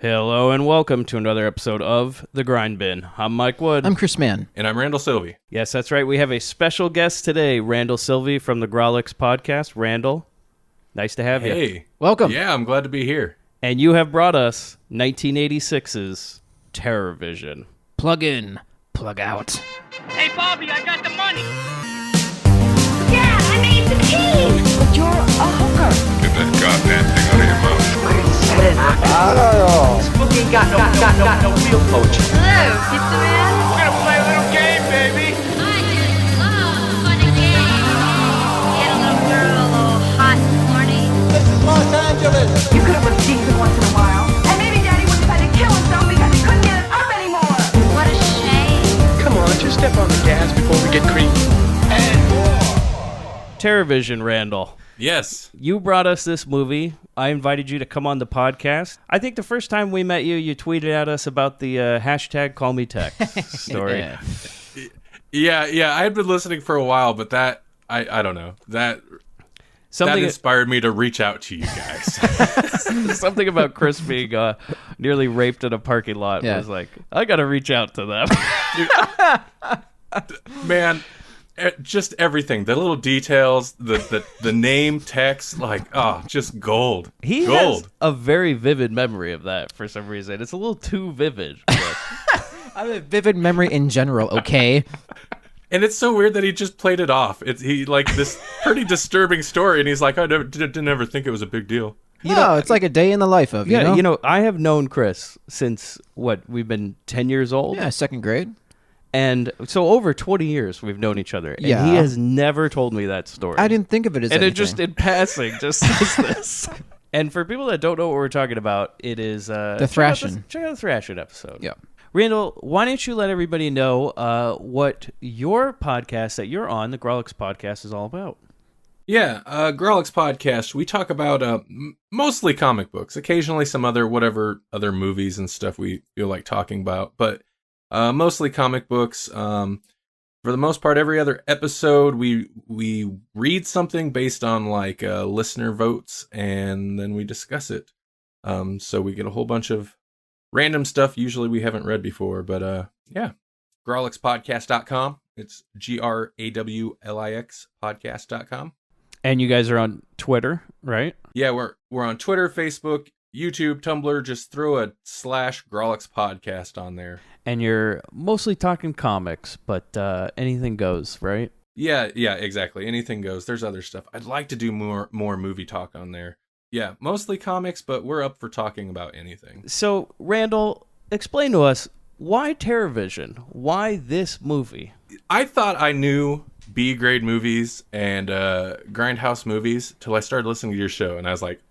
Hello and welcome to another episode of The Grindbin. I'm Mike Wood. I'm Chris Mann. And I'm Randall Sylvie. Yes, that's right. We have a special guest today, Randall Sylvie from the Grolix podcast. Randall, nice to have you. Hey. Welcome. Yeah, I'm glad to be here. And you have brought us 1986's TerrorVision. Plug in, plug out. Hey, Bobby, I got the money. Yeah, I made the team. But you're a hooker. Get that goddamn thing out of your mouth. Spooky ain't got no real poetry. Hello, pizza man. We're gonna play a little game, baby. I just love fun and games. Get a little girl a little hot and horny. You could have been decent once in a while. And maybe Daddy would have had to kill himself because he couldn't get it up anymore. What a shame. Come on, just step on the gas before we get creepy. TerrorVision, Randall. Yes. You brought us this movie. I invited you to come on the podcast. I think the first time we met you, you tweeted at us about the hashtag Call Me Tex story. Yeah. I had been listening for a while, but that, I don't know. That inspired me to reach out to you guys. Something about Chris being nearly raped in a parking lot was like, I got to reach out to them. Man, just everything. The little details, the name, text, just gold. He gold. has a very vivid memory of that for some reason. It's a little too vivid. But... I have a vivid memory in general, okay? And it's so weird that he just played it off. He this pretty disturbing story, and he's like, I didn't ever think it was a big deal. It's like a day in the life of, you know, I have known Chris since, we've been 10 years old? Yeah, second grade. And so over 20 years we've known each other. And he has never told me that story. I didn't think of it as anything. And it just, in passing, just says this. And for people that don't know what we're talking about, it is... the Thrashing. Check out the Thrashing episode. Yeah. Randall, why don't you let everybody know what your podcast that you're on, the Grolix podcast, is all about? Yeah, Grolix podcast, we talk about mostly comic books, occasionally some other movies and stuff we feel like talking about, but mostly comic books. For the most part, every other episode, we read something based on listener votes, and then we discuss it. So we get a whole bunch of random stuff usually we haven't read before, but yeah. GrolixPodcast.com. It's GRAWLIX podcast.com. And you guys are on Twitter, right? Yeah, we're on Twitter, Facebook, YouTube, Tumblr. Just throw a /Grolix podcast on there. And you're mostly talking comics, but anything goes, right? Yeah, exactly. Anything goes. There's other stuff. I'd like to do more movie talk on there. Yeah, mostly comics, but we're up for talking about anything. So, Randall, explain to us, why TerrorVision? Why this movie? I thought I knew B-grade movies and grindhouse movies till I started listening to your show, and I was like,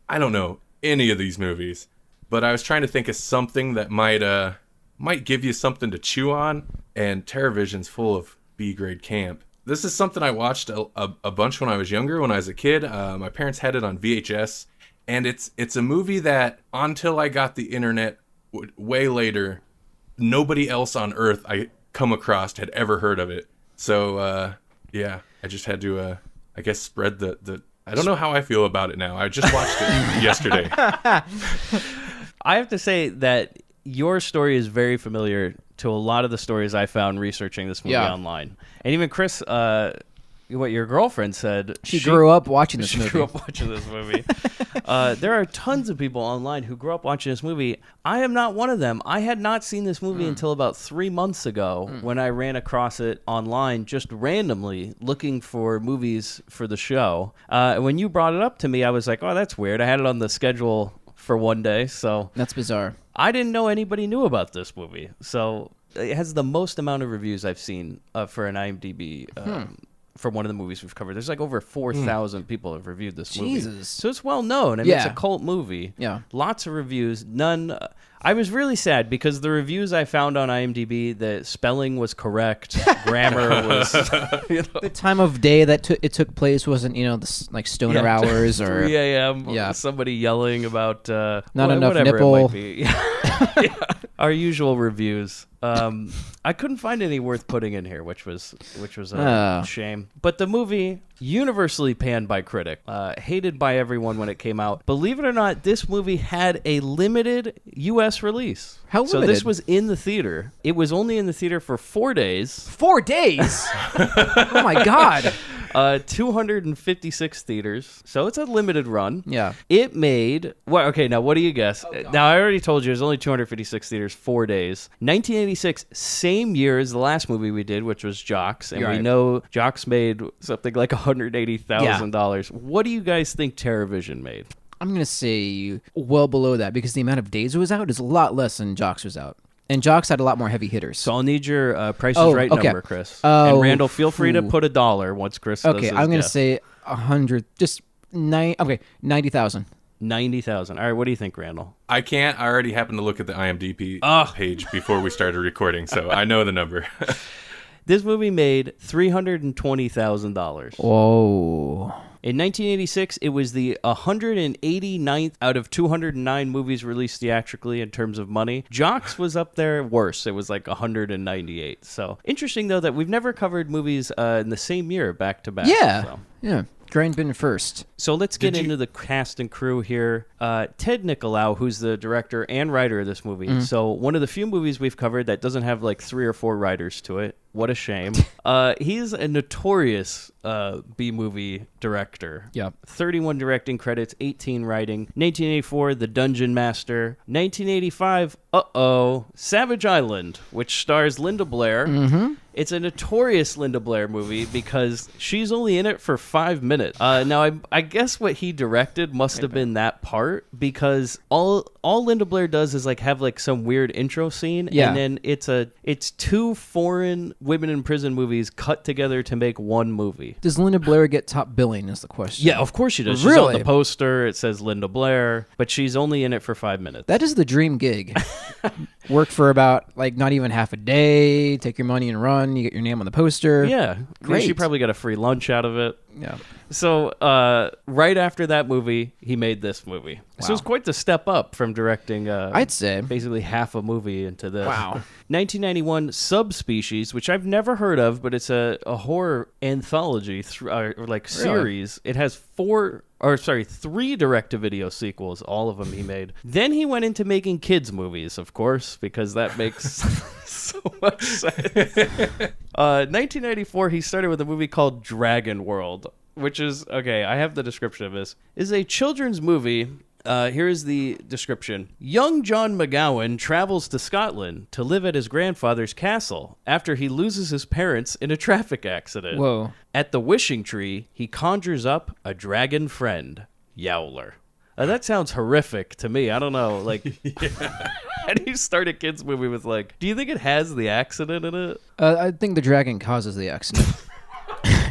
I don't know any of these movies, but I was trying to think of something that might give you something to chew on, and TerrorVision's full of B-grade camp. This is something I watched a bunch when I was younger, when I was a kid. My parents had it on VHS, and it's a movie that, until I got the internet way later, nobody else on Earth I come across had ever heard of it. So, yeah, I just had to, I guess, spread the... I don't know how I feel about it now. I just watched it yesterday. I have to say that your story is very familiar to a lot of the stories I found researching this movie online. And even Chris, what your girlfriend said... She grew up watching this movie. She grew up watching this movie. There are tons of people online who grew up watching this movie. I am not one of them. I had not seen this movie until about 3 months ago when I ran across it online just randomly looking for movies for the show. When you brought it up to me, I was like, oh, that's weird. I had it on the schedule for one day, so... That's bizarre. I didn't know anybody knew about this movie. So it has the most amount of reviews I've seen for an IMDb for one of the movies we've covered. There's like over 4,000 people have reviewed this movie. Jesus. So it's well known. I mean, it's a cult movie. Yeah. Lots of reviews. None. I was really sad because the reviews I found on IMDb, the spelling was correct, grammar was. The time of day that it took place wasn't, like stoner hours or 3 a.m. Somebody yelling about not enough whatever nipple. it might be. Our usual reviews. I couldn't find any worth putting in here, which was a shame. But the movie, universally panned by critic, hated by everyone when it came out. Believe it or not, this movie had a limited U.S. release. How So limited? this was in the theater. It was only in the theater for 4 days. 4 days? Oh my God. 256 theaters. So it's a limited run. Yeah. It made, well, okay, now what do you guess? Now, I already told you there's only 256 theaters, 4 days. 1986, same year as the last movie we did, which was Jocks. And You're we right. know Jocks made something like $180,000. What do you guys think TerrorVision made? I'm going to say well below that because the amount of days it was out is a lot less than Jocks was out. And Jocks had a lot more heavy hitters. So I'll need your Price is Right okay. number, Chris. Oh, and Randall, feel free to ooh. put $1 once Chris does Okay, his I'm going to guess. say 100, just 90,000. 90,000. All right, what do you think, Randall? I can't. I already happened to look at the IMDb Ugh. page before we started recording, so I know the number. This movie made $320,000. Whoa. In 1986, it was the 189th out of 209 movies released theatrically in terms of money. Jocks was up there worse. It was like 198. So interesting, though, that we've never covered movies in the same year back to back. Yeah. So. Yeah. Grindbin first. So let's get Did you- into the cast and crew here. Ted Nicolau, who's the director and writer of this movie. Mm-hmm. So one of the few movies we've covered that doesn't have like 3 or 4 writers to it. What a shame. He's a notorious B-movie director. Yep. 31 directing credits, 18 writing. 1984, The Dungeon Master. 1985, Savage Island, which stars Linda Blair. Mm-hmm. It's a notorious Linda Blair movie because she's only in it for 5 minutes. Now, I guess what he directed must have been that part because all Linda Blair does is like have like some weird intro scene, Yeah. and then it's 2 foreign women in prison movies cut together to make one movie. Does Linda Blair get top billing is the question. Yeah, of course she does. She's Really? on the poster. It says Linda Blair, but she's only in it for 5 minutes. That is the dream gig. Work for about like not even half a day, take your money and run, you get your name on the poster. Yeah, Great. She probably got a free lunch out of it. Yeah. So right after that movie, he made this movie. So it's quite the step up from directing. I'd say. basically half a movie into this. Wow. 1991, Subspecies, which I've never heard of, but it's a horror anthology or like series. It has 3 direct-to-video sequels, all of them he made. Then he went into making kids movies, of course, because that makes so much sense. 1994, he started with a movie called Dragon World, which is, okay, I have the description of this, is a children's movie. Here is the description. Young John McGowan travels to Scotland to live at his grandfather's castle after he loses his parents in a traffic accident. Whoa. At the wishing tree, he conjures up a dragon friend, Yowler. That sounds horrific to me. I don't know. Like, how do you start a kid's movie with, like, do you think it has the accident in it? I think the dragon causes the accident.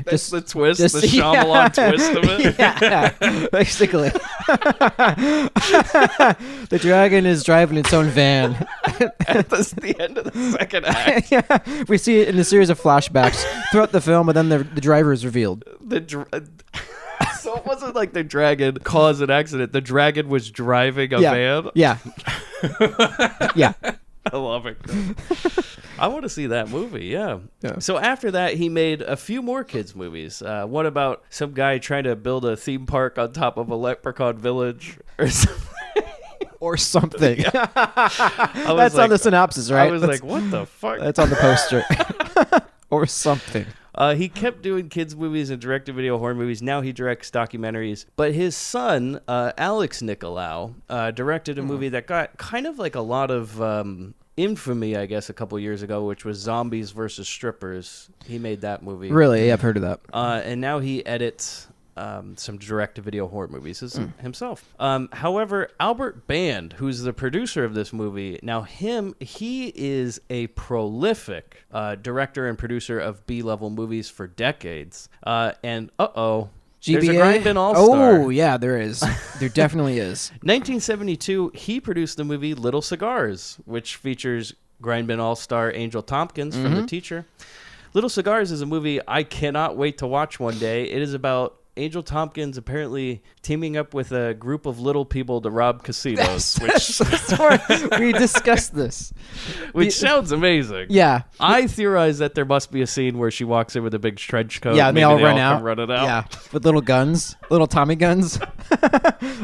That's the twist, just- the Shyamalan twist of it. Yeah, basically. The dragon is driving its own van. That's the end of the second act. Yeah, we see it in a series of flashbacks throughout the film, and then the driver is revealed. So it wasn't like the dragon caused an accident. The dragon was driving a van. Yeah. Yeah. I love it. I want to see that movie. Yeah. Yeah. So after that, he made a few more kids movies. One about some guy trying to build a theme park on top of a leprechaun village or something. Or something. I was That's on like- the synopsis, right? I was like, what the fuck? That's on the poster. Or something. He kept doing kids movies and direct-to-video horror movies. Now he directs documentaries. But his son, Alex Nicolau, directed a movie that got kind of like a lot of infamy, I guess, a couple years ago, which was Zombies versus Strippers. He made that movie. Really? Yeah, I've heard of that. And now he edits some direct-to-video horror movies himself. However, Albert Band, who's the producer of this movie, now he is a prolific director and producer of B-level movies for decades. And there's a Grindbin All-Star. Oh, yeah, there is. There definitely is. 1972, he produced the movie Little Cigars, which features Grindbin All-Star Angel Tompkins from The Teacher. Little Cigars is a movie I cannot wait to watch one day. It is about Angel Tompkins apparently teaming up with a group of little people to rob casinos, We discussed this. which sounds amazing. Yeah. I theorize that there must be a scene where she walks in with a big trench coat. Yeah, and they all run out. come running out. Yeah, with little guns, little Tommy guns.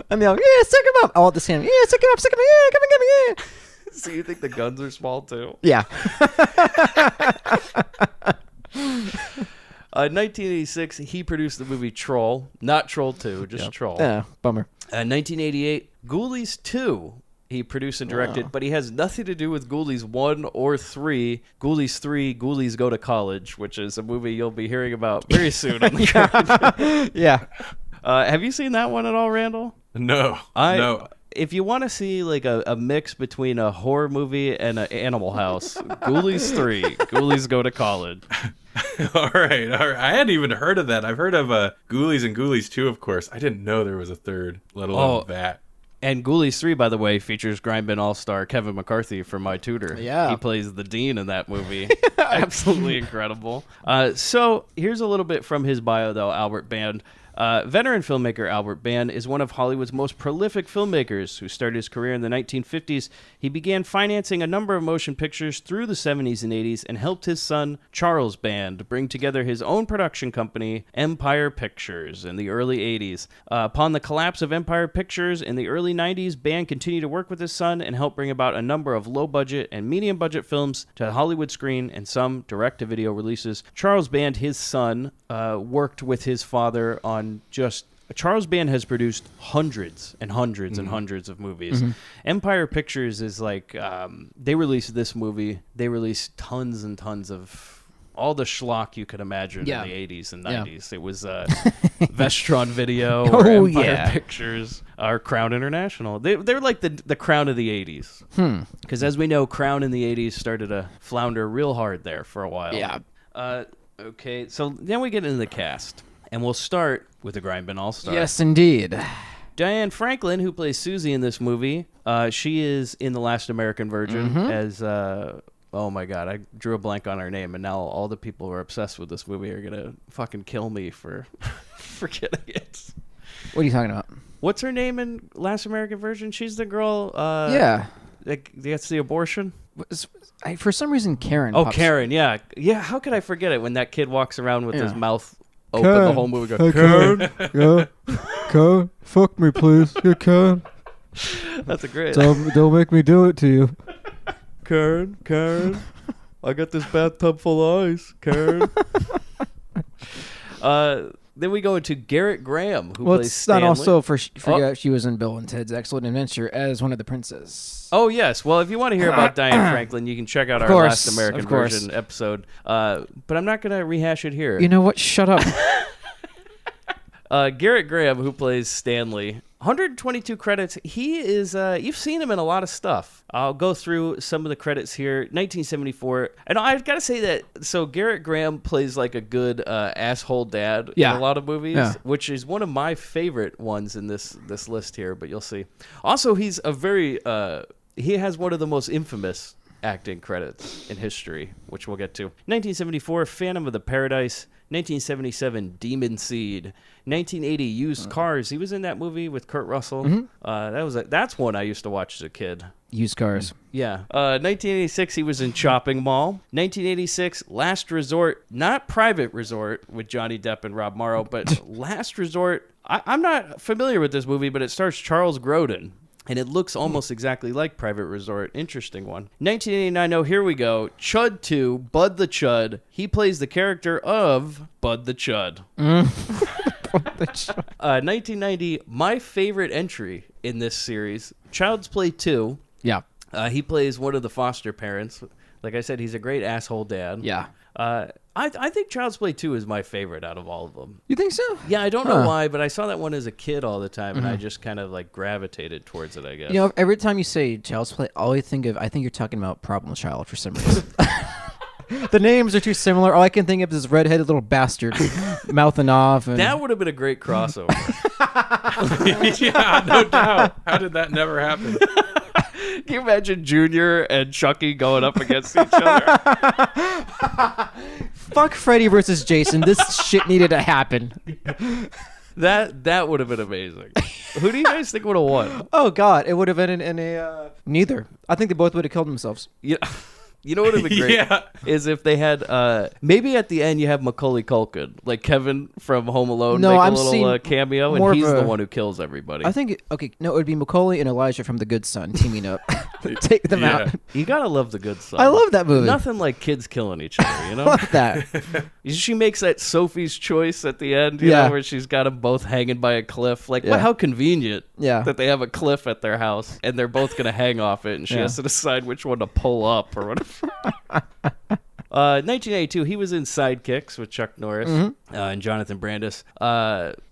And they all, yeah, stick them up. All at the same, yeah, stick them up, yeah, come on, yeah. So you think the guns are small too? Yeah. 1986, he produced the movie Troll. Not Troll 2, just Troll. Yeah, bummer. 1988, Ghoulies 2. He produced and directed, but he has nothing to do with Ghoulies 1 or 3. Ghoulies 3, Ghoulies Go to College, which is a movie you'll be hearing about very soon. On the Yeah. Have you seen that one at all, Randall? No. No. If you want to see like a mix between a horror movie and an Animal House, Ghoulies 3, Ghoulies Go to College. All right. I hadn't even heard of that. I've heard of Ghoulies and Ghoulies 2, of course. I didn't know there was a third, let alone that. And Ghoulies 3, by the way, features Grindbin all-star Kevin McCarthy from My Tutor. Yeah. He plays the dean in that movie. Absolutely incredible. So here's a little bit from his bio, though, Albert Band. Veteran filmmaker Albert Band is one of Hollywood's most prolific filmmakers who started his career in the 1950s. He began financing a number of motion pictures through the 70s and 80s and helped his son, Charles Band, bring together his own production company, Empire Pictures, in the early 80s. Upon the collapse of Empire Pictures in the early 90s, Band continued to work with his son and helped bring about a number of low-budget and medium-budget films to the Hollywood screen and some direct-to-video releases. Charles Band, his son, worked with his father on Charles Band has produced hundreds and hundreds and hundreds of movies. Empire Pictures is like, they released this movie. They released tons and tons of all the schlock you could imagine in the 80s and 90s. It was Vestron Video or Empire Pictures or Crown International. They're like the Crown of the 80s. Because as we know, Crown in the 80s started to flounder real hard there for a while. Yeah. Okay, so then we get into the cast. And we'll start with the Grindbin All-Star. Yes, indeed. Diane Franklin, who plays Susie in this movie, she is in The Last American Virgin as, oh my God, I drew a blank on her name, and now all the people who are obsessed with this movie are going to fucking kill me for forgetting it. What are you talking about? What's her name in Last American Virgin? She's the girl Yeah. that gets the abortion. For some reason, Karen. Oh, pops- Karen, yeah. Yeah, how could I forget it when that kid walks around with his mouth open the whole movie? Hey, Karen. Yeah. Karen, fuck me, please. Yeah, Karen. That's a great. Don't make me do it to you. Karen, I got this bathtub full of ice, Karen. Then we go into Garrett Graham, who plays It's Stanley. not also forget she was in Bill and Ted's Excellent Adventure as one of the princes. Oh, yes. Well, if you want to hear about Diane Franklin, you can check out our course, Last American of course. Version episode. But I'm not going to rehash it here. You know what? Shut up. Garrett Graham, who plays Stanley, 122 credits. He is, you've seen him in a lot of stuff. I'll go through some of the credits here. 1974. And I've got to say that, so Garrett Graham plays like a good asshole dad in a lot of movies, which is one of my favorite ones in this list here, but you'll see. Also, he's a very, he has one of the most infamous acting credits in history, which we'll get to. 1974, Phantom of the Paradise. 1977, Demon Seed. 1980, Used Cars. He was in that movie with Kurt Russell. That's one I used to watch as a kid. Used Cars. Yeah. 1986, he was in Chopping Mall. 1986, Last Resort, not Private Resort with Johnny Depp and Rob Morrow, but Last Resort. I'm not familiar with this movie, but it stars Charles Grodin. And it looks almost exactly like Private Resort. Interesting one. 1989, oh, here we go. Chud 2, Bud the Chud. He plays the character of Bud the Chud. 1990, my favorite entry in this series, Child's Play 2. Yeah. He plays one of the foster parents. Like I said, he's a great asshole dad. Yeah. I think Child's Play 2 is my favorite out of all of them. You think so? Yeah, I don't know why, but I saw that one as a kid all the time, and I just kind of like gravitated towards it, I guess. You know, every time you say Child's Play, all I think you're talking about Problem Child for some reason. The names are too similar. All I can think of is this redheaded little bastard mouthing off. And... That would have been a great crossover. Yeah, no doubt. How did that never happen? Can you imagine Junior and Chucky going up against each other? Fuck Freddy versus Jason. This shit needed to happen. That would have been amazing. Who do you guys think would have won? Oh God, it would have been in a neither. I think they both would have killed themselves. You, you know what would have been great Yeah. is if they had maybe at the end you have Macaulay Culkin, like Kevin from Home Alone, No, make I'm a little seeing cameo, more and of he's the a- one who kills everybody. I think it would be Macaulay and Elijah from The Good Son teaming up, take them Yeah. out. You gotta love The Good Son. I love that movie. Nothing like kids killing each other, you know. Love that. She makes that Sophie's Choice at the end, you Yeah. know, where she's got them both hanging by a cliff. Like, Yeah. how convenient Yeah. that they have a cliff at their house and they're both going to hang off it and she Yeah. has to decide which one to pull up or whatever. 1982, he was in Sidekicks with Chuck Norris and Jonathan Brandis.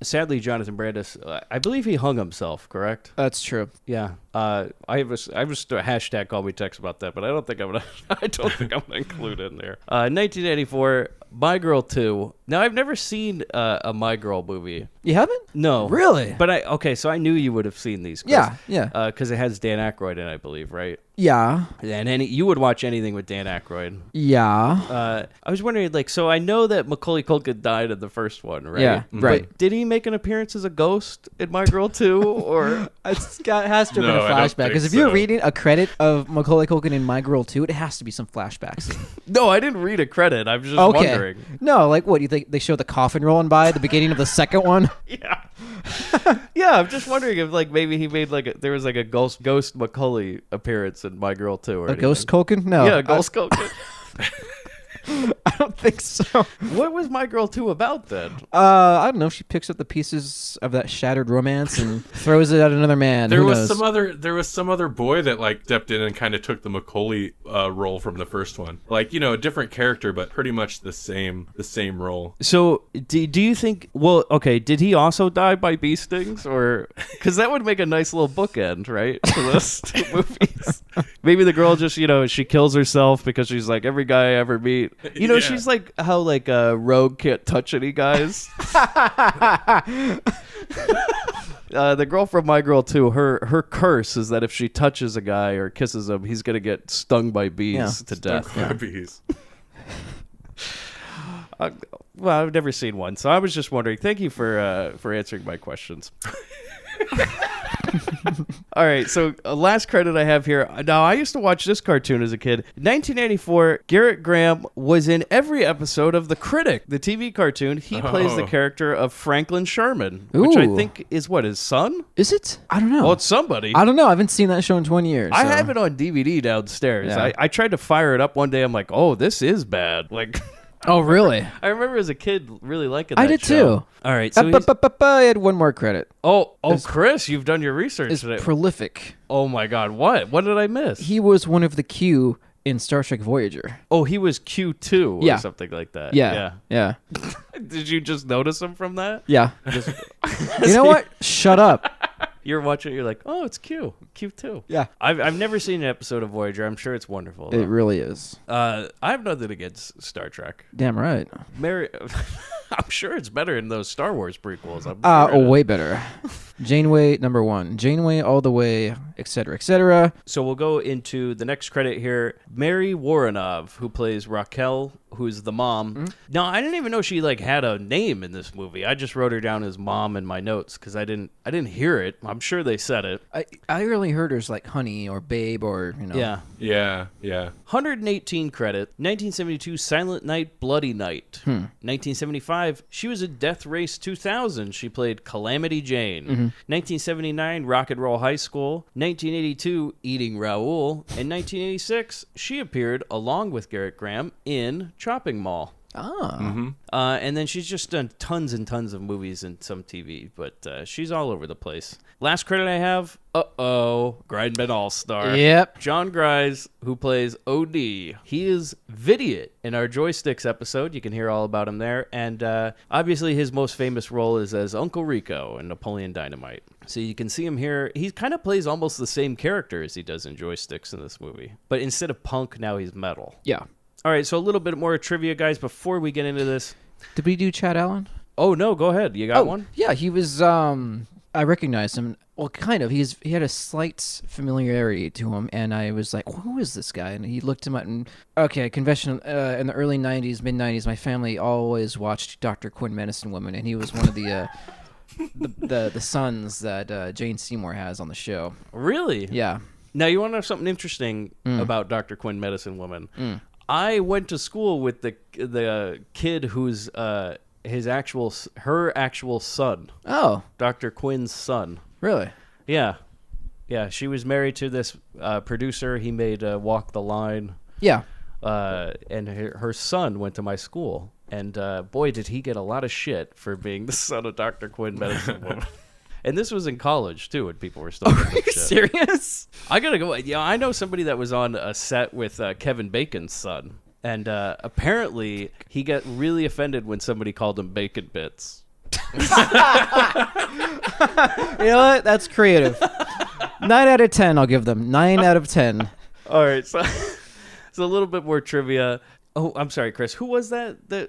Sadly, Jonathan Brandis, I believe he hung himself, correct? That's true. Yeah. I have a hashtag call me text about that, but I don't think I'm gonna include it in there. 1984, My Girl 2. Now I've never seen a My Girl movie. You haven't? No, Really? But so I knew you would have seen these. Chris. Yeah. Because it has Dan Aykroyd in, I believe, right? Yeah. And you would watch anything with Dan Aykroyd. Yeah. I was wondering, like, so I know that Macaulay Culkin died in the first one, right? Yeah, right. But did he make an appearance as a ghost in My Girl 2, or? It has to have been No, a I don't flashback. think Because if you're so. reading a credit of Macaulay Culkin in My Girl 2, it has to be some flashbacks. No, I didn't read a credit. I'm just Okay. wondering. No, like what? You think they show the coffin rolling by at the beginning of the second one? Yeah. Yeah, I'm just wondering if like maybe he made there was like a ghost Macaulay appearance in My Girl 2 or A anything. ghost Culkin? No. Yeah, Ghost Culkin. I don't think so. What was My Girl 2 about then? I don't know. She picks up the pieces of that shattered romance and throws it at another man. There Who was knows? there was some other boy that like stepped in and kind of took the Macaulay role from the first one. Like, you know, a different character, but pretty much the same role. So, do you think? Well, okay. Did he also die by bee stings, or because that would make a nice little bookend, right? To those two movies. Maybe the girl just, she kills herself because she's like every guy I ever meet. Yeah. She's like how Rogue can't touch any guys. The girl from My Girl 2, her curse is that if she touches a guy or kisses him, he's gonna get stung by bees to death. Bees. Well, I've never seen one, so I was just wondering. Thank you for answering my questions. All right, so last credit I have here. Now, I used to watch this cartoon as a kid. 1994, Garrett Graham was in every episode of The Critic, the TV cartoon. He plays the character of Franklin Sherman, which I Ooh. think is his son? Is it? I don't know. Well, it's somebody. I don't know. I haven't seen that show in 20 years. I so. have it on DVD downstairs. Yeah. I tried to fire it up one day. I'm like, oh, this is bad. Like, Oh, really? I remember as a kid really liking that I did show. too. All right, so I had one more credit. Chris, you've done your research Is today. prolific. Oh my God, what? What did I miss? He was one of the Q in Star Trek Voyager. He was Q2 or Yeah. something like that. Yeah. Did you just notice him from that? Yeah. You know what? Shut up. You're watching it, you're like, oh, it's Q2. Yeah. I've never seen an episode of Voyager. I'm sure it's wonderful. It really is. I have nothing against Star Trek. Damn right. I'm sure it's better in those Star Wars prequels. I'm sure it is. Way better. Janeway #1. Janeway all the way, etc., etc. So we'll go into the next credit here. Mary Woronov, who plays Raquel, who's the mom. Mm-hmm. Now, I didn't even know she had a name in this movie. I just wrote her down as mom in my notes because I didn't hear it. I'm sure they said it. I really heard her as like honey or babe or Yeah. Yeah. 118 credit. 1972, Silent Night, Bloody Night. 1975, she was in Death Race 2000. She played Calamity Jane. 1979, Rock and Roll High School. 1982, Eating Raoul. And 1986, she appeared along with Garrett Graham in Chopping Mall. And then she's just done tons and tons of movies and some TV, but she's all over the place. Last credit I have, Grindbin All-Star. Yep. John Grise, who plays OD. He is Vidiot in our Joysticks episode. You can hear all about him there. And obviously his most famous role is as Uncle Rico in Napoleon Dynamite. So you can see him here. He kind of plays almost the same character as he does in Joysticks in this movie. But instead of punk, now he's metal. Yeah. All right, so a little bit more trivia, guys, before we get into this. Did we do Chad Allen? Oh, no, go ahead. You got one? Yeah, he was I recognized him. Well, kind of. He had a slight familiarity to him, and I was like, "Who is this guy?" And he looked him up, and confession. In the early '90s, mid '90s, my family always watched Dr. Quinn, Medicine Woman, and he was one of the the sons that Jane Seymour has on the show. Really? Yeah. Now, you want to know something interesting about Dr. Quinn, Medicine Woman? I went to school with the kid who's her actual son. Oh, Dr. Quinn's son. really? Yeah. Yeah, she was married to this producer. He made Walk the Line. Yeah. And her son went to my school. And boy, did he get a lot of shit for being the son of Dr. Quinn, Medicine Woman. And this was in college, too, when people were still Are you serious? I gotta go. Yeah, I know somebody that was on a set with Kevin Bacon's son. And apparently, he got really offended when somebody called him Bacon Bits. You know what? That's creative. 9 out of 10, I'll give them. 9 out of 10. All right, so it's a little bit more trivia. Oh, I'm sorry, Chris. Who was that? The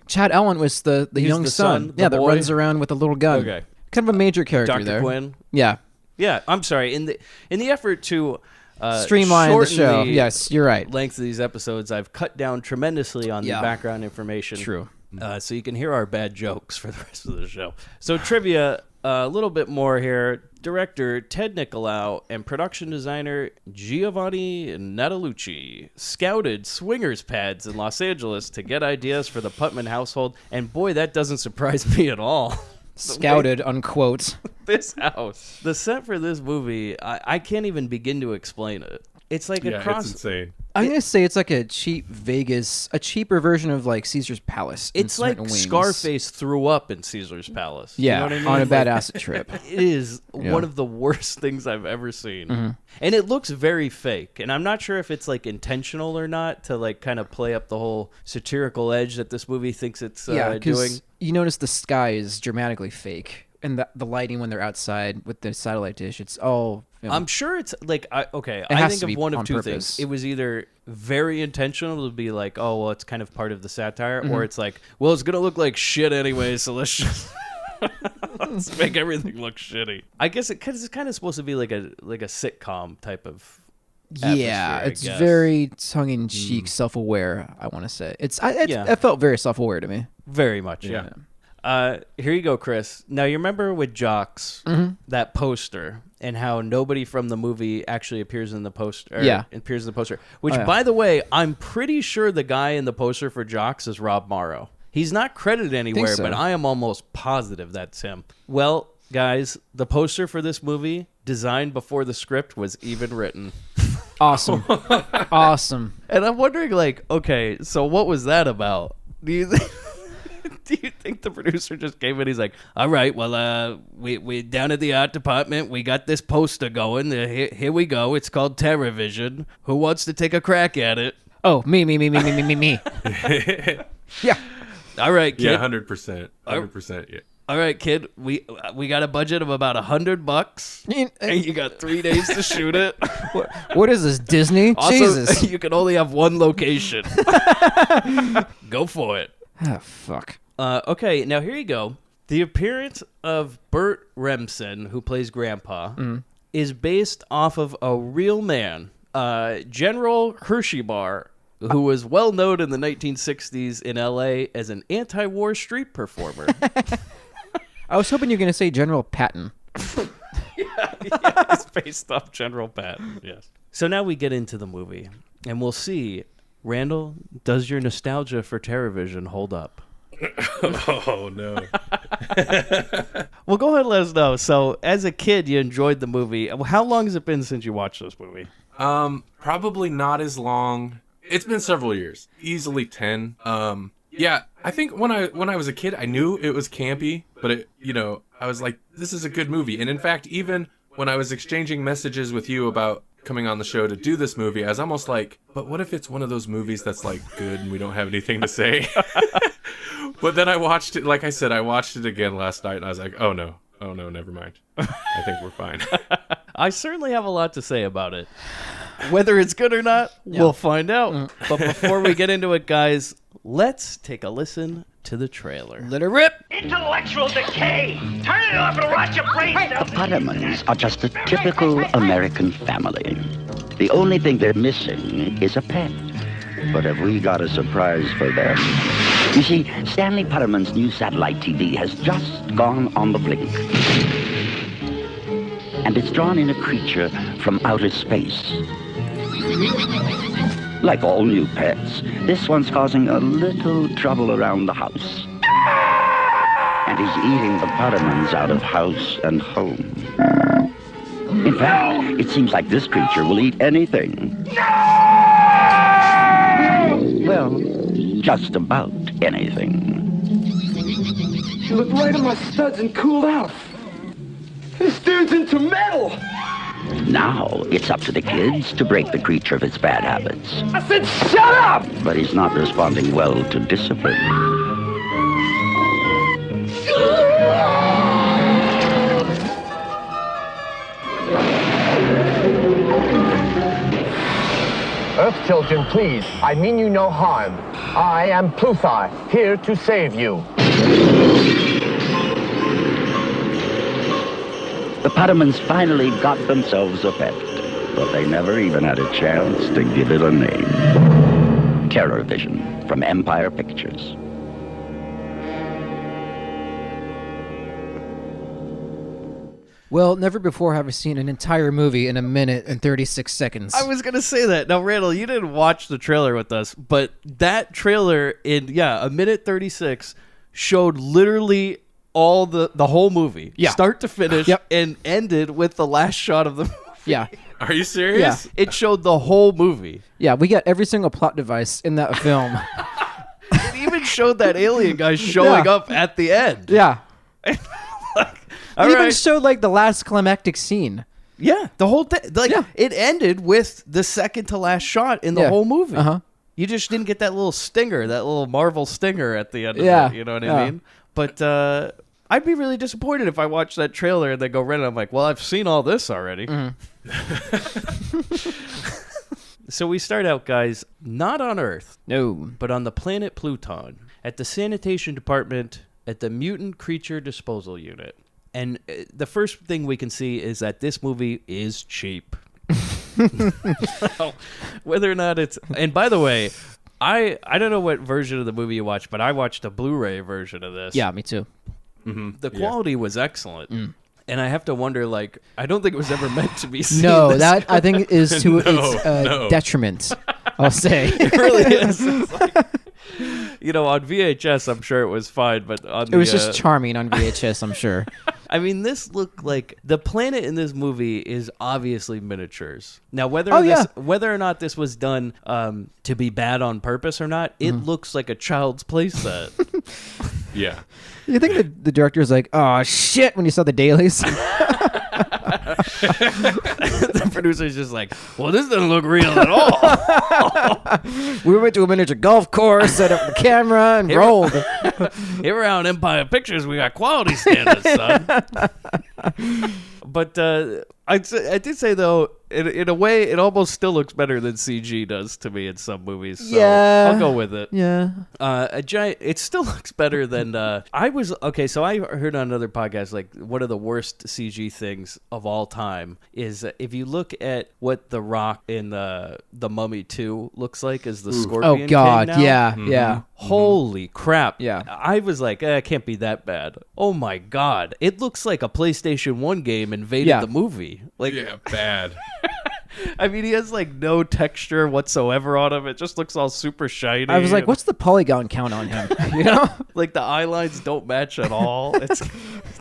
Chad Allen was the young the son. son, the that boy? runs around with a little gun. Okay. Kind of a major character Dr. there. Quinn. Yeah. Yeah, I'm sorry. In the effort to Streamline the shorten show. Yes, you're right. Length of these episodes, I've cut down tremendously on the background information. True. So you can hear our bad jokes for the rest of the show. So trivia, a little bit more here. Director Ted Nicolau and production designer Giovanni Natalucci scouted swingers pads in Los Angeles to get ideas for the Putman household. And boy, that doesn't surprise me at all. Scouted, unquote. This house. The set for this movie, I can't even begin to explain it. It's like Yeah, across. it's insane. I'm going to say it's like a cheap Vegas, a cheaper version of like Caesar's Palace. in It's like certain wings. Scarface threw up in Caesar's Palace. Yeah, You know what I mean? on a bad Like, acid trip. It is Yeah. one of the worst things I've ever seen. And it looks very fake. And I'm not sure if it's like intentional or not to like kind of play up the whole satirical edge that this movie thinks it's Yeah, doing. because you notice the sky is dramatically fake. And the lighting when they're outside with the satellite dish, it's all... You know, I'm sure it's like, I has think to of be one of on two purpose. things. It was either very intentional to be like, oh, well, it's kind of part of the satire, or it's like, well, it's going to look like shit anyway, so let's just... let's make everything look shitty. I guess it's kind of supposed to be like a sitcom type of yeah, atmosphere, I it's guess. very tongue-in-cheek, self-aware, I want to say. It felt very self-aware to me. Very much, yeah. Here you go, Chris. Now, you remember with Jocks, that poster, and how nobody from the movie actually appears in the poster. Yeah. Appears in the poster. Which, yeah. by the way, I'm pretty sure the guy in the poster for Jocks is Rob Morrow. He's not credited anywhere, so. but I am almost positive that's him. Well, guys, the poster for this movie, designed before the script was even written. Awesome. Awesome. And I'm wondering, like, okay, so what was that about? Do you think the producer just came in? He's like, all right, well, we down at the art department, we got this poster going. Here we go. It's called TerrorVision. Who wants to take a crack at it? Oh, me. Yeah. All right, kid. Yeah, 100%. 100%. Yeah. All right, kid. We got a budget of about $100, and you got 3 days to shoot it. What is this, Disney? Also, Jesus. you can only have one location. Go for it. Ah, fuck. Okay, now here you go. The appearance of Burt Remsen, who plays Grandpa, is based off of a real man, General Hersheybar, who was well known in the 1960s in L.A. as an anti-war street performer. I was hoping you were going to say General Patton. Yeah, it's based off General Patton, yes. So now we get into the movie, and we'll see, Randall, does your nostalgia for TerrorVision hold up? Oh, no. Well, go ahead and let us know. So, as a kid, you enjoyed the movie. How long has it been since you watched this movie? Probably not as long. It's been several years. Easily 10. Yeah, I think when I was a kid, I knew it was campy, but I was like, this is a good movie. And in fact, even when I was exchanging messages with you about coming on the show to do this movie, I was almost like, but what if it's one of those movies that's like good and we don't have anything to say? But then I watched it, like I said, I watched it again last night and I was like, oh no, never mind. I think we're fine. I certainly have a lot to say about it. Whether it's good or not, we'll find out. But before we get into it, guys, let's take a listen to the trailer. Let it rip. Intellectual decay! Turn it off and rot your brains out! The Puttermans are just a typical American family. The only thing they're missing is a pet. But have we got a surprise for them? You see, Stanley Putterman's new satellite TV has just gone on the blink. And it's drawn in a creature from outer space. Like all new pets, this one's causing a little trouble around the house. And he's eating the Puttermans out of house and home. In fact, it seems like this creature will eat anything. Well, just about anything. She looked right at my studs and cooled out. This dude's into metal! Now, it's up to the kids to break the creature of its bad habits. I said shut up! But he's not responding well to discipline. Earth children, please. I mean you no harm. I am Pluthar, here to save you. The Puttermans finally got themselves a pet, but they never even had a chance to give it a name. TerrorVision from Empire Pictures. Well, never before have I seen an entire movie in 1 minute and 36 seconds. I was going to say that. Now, Randall, you didn't watch the trailer with us, but that trailer in, 1 minute 36 showed literally all the whole movie, start to finish, and ended with the last shot of the movie. Yeah. Are you serious? Yeah. It showed the whole movie. Yeah, we got every single plot device in that film. It even showed that alien guy showing up at the end. Yeah. All It even right. showed like the last climactic scene. Yeah, the whole thing. It ended with the second to last shot in the whole movie. Uh-huh. You just didn't get that little stinger, that little Marvel stinger at the end of it. You know what I mean? But I'd be really disappointed if I watched that trailer and then go rent it. I'm like, well, I've seen all this already. So we start out, guys, not on Earth. No. But on the planet Pluton, at the sanitation department at the Mutant Creature Disposal Unit. And the first thing we can see is that this movie is cheap. Whether or not it's... And by the way, I don't know what version of the movie you watched, but I watched a Blu-ray version of this. Yeah, me too. The quality was excellent. And I have to wonder, like, I don't think it was ever meant to be seen. No, this that I think is to No, its no. detriment, I'll say. It really is. It's like, on VHS, I'm sure it was fine, but on It was just charming on VHS, I'm sure. I mean, this looked like the planet in this movie is obviously miniatures. Now, whether or not this was done to be bad on purpose or not, it looks like a child's play set. Yeah. You think the director's like, oh, shit, when you saw the dailies? The producer's just like, well, this doesn't look real at all. We went to a miniature golf course, set up the camera, and rolled. Here around Empire Pictures, we got quality standards, son. But I did say, though, in a way, it almost still looks better than CG does to me in some movies. So I'll go with it. Yeah. It still looks better than so I heard on another podcast, like, one of the worst CG things of all time is if you look at what The Rock in the Mummy 2 looks like as the Scorpion Oh, God. King now. Yeah. Yeah. Holy crap. Yeah. I was like, it can't be that bad. Oh my God. It looks like a PlayStation 1 game invaded the movie. Like, Yeah, bad. I mean, he has like no texture whatsoever on him. It just looks all super shiny. I was like, what's the polygon count on him? You know? Like the eye lines don't match at all. It's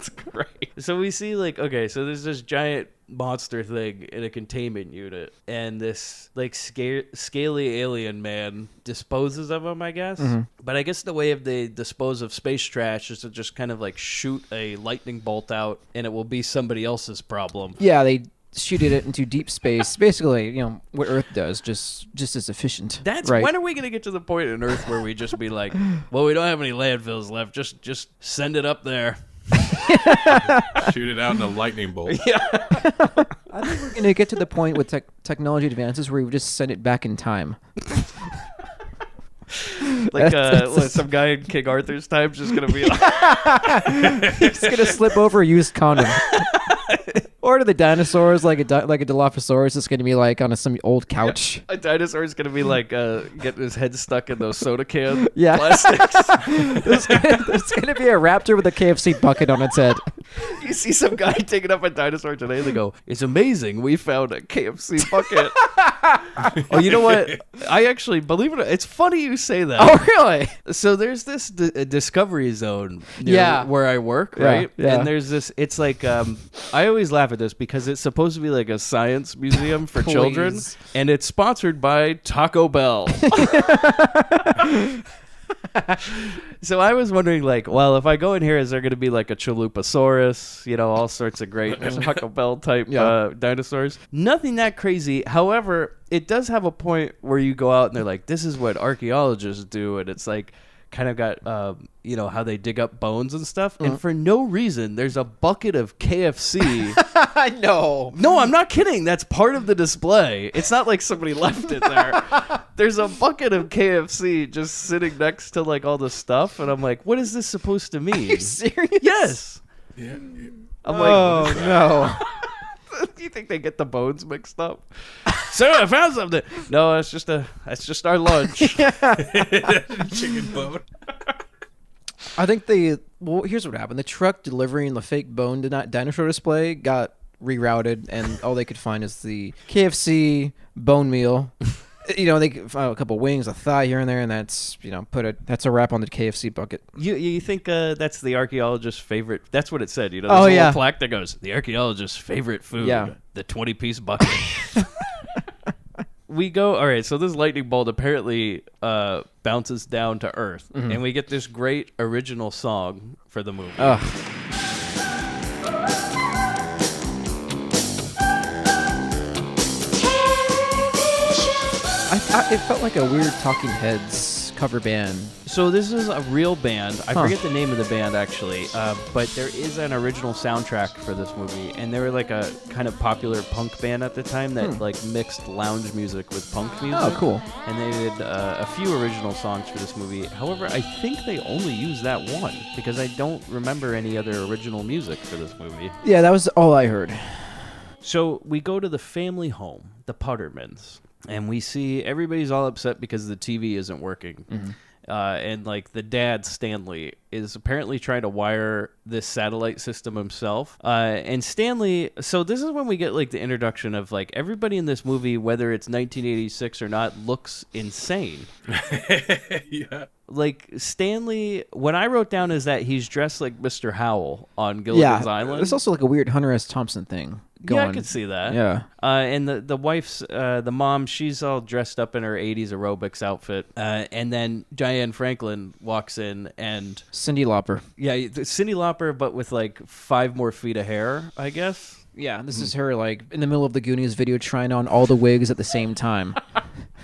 great. So we see so there's this giant monster thing in a containment unit, and this like scaly alien man disposes of him, I guess. But I guess the way they dispose of space trash is to just kind of like shoot a lightning bolt out, and it will be somebody else's problem. Yeah, they shoot it into deep space. Basically, what Earth does, just as efficient. That's right. When are we going to get to the point in Earth where we just be like, well, we don't have any landfills left. Just send it up there. Shoot it out in a lightning bolt. I think we're going to get to the point with technology advances where we just send it back in time. Like some guy in King Arthur's time just going to be like... He's going to slip over a used condom. Or do the dinosaurs like a Dilophosaurus is going to be like on some old couch? A dinosaur is going to be like getting his head stuck in those soda can Yeah. plastics. There's going to be a raptor with a KFC bucket on its head. You see some guy taking up a dinosaur today, and they go, "It's amazing, we found a KFC bucket." Oh, you know what? I actually believe it. It's funny you say that. Oh, really? So there's this Discovery Zone near where I work, right? Yeah. And there's this. It's like I always laugh at this because it's supposed to be like a science museum for children, and it's sponsored by Taco Bell. So I was wondering, like, well, if I go in here, is there going to be like a Chalupasaurus, all sorts of great Taco Bell type dinosaurs? Nothing that crazy. However, it does have a point where you go out and they're like, this is what archaeologists do, and it's like kind of got how they dig up bones and stuff, and for no reason there's a bucket of KFC. No, I'm not kidding. That's part of the display. It's not like somebody left it there. There's a bucket of KFC just sitting next to like all the stuff, and I'm like, what is this supposed to mean? Are you serious? Yes. Yeah. I'm like, no. Do you think they get the bones mixed up? Sir, I found something. No, that's just our lunch. Chicken bone. I think here's what happened. The truck delivering the fake bone dinosaur display got rerouted, and all they could find is the KFC bone meal. They found a couple wings, a thigh here and there, and that's that's a wrap on the KFC bucket. You think that's the archaeologist's favorite? That's what it said. There's a little plaque that goes, the archaeologist's favorite food. Yeah. The 20-piece bucket. We go, all right, so this lightning bolt apparently bounces down to Earth, and we get this great original song for the movie. It felt like a weird Talking Heads cover band. So this is a real band. I forget the name of the band, actually, but there is an original soundtrack for this movie, and they were like a kind of popular punk band at the time that like mixed lounge music with punk music. Oh, cool. And they did a few original songs for this movie. However, I think they only used that one because I don't remember any other original music for this movie. Yeah, that was all I heard. So we go to the family home, the Puttermans, and we see everybody's all upset because the TV isn't working. And like the dad, Stanley, is apparently trying to wire this satellite system himself. And Stanley, so this is when we get like the introduction of like everybody in this movie, whether it's 1986 or not, looks insane. Yeah. Like Stanley, what I wrote down is that he's dressed like Mr. Howell on Gilligan's Island. There's also like a weird Hunter S. Thompson thing going. Yeah, I could see that. Yeah. And the wife's, the mom, she's all dressed up in her 80s aerobics outfit. And then Diane Franklin walks in and... Cyndi Lauper. Yeah, Cyndi Lauper, but with like 5 more feet of hair, I guess. Yeah, this is her like in the middle of the Goonies video trying on all the wigs at the same time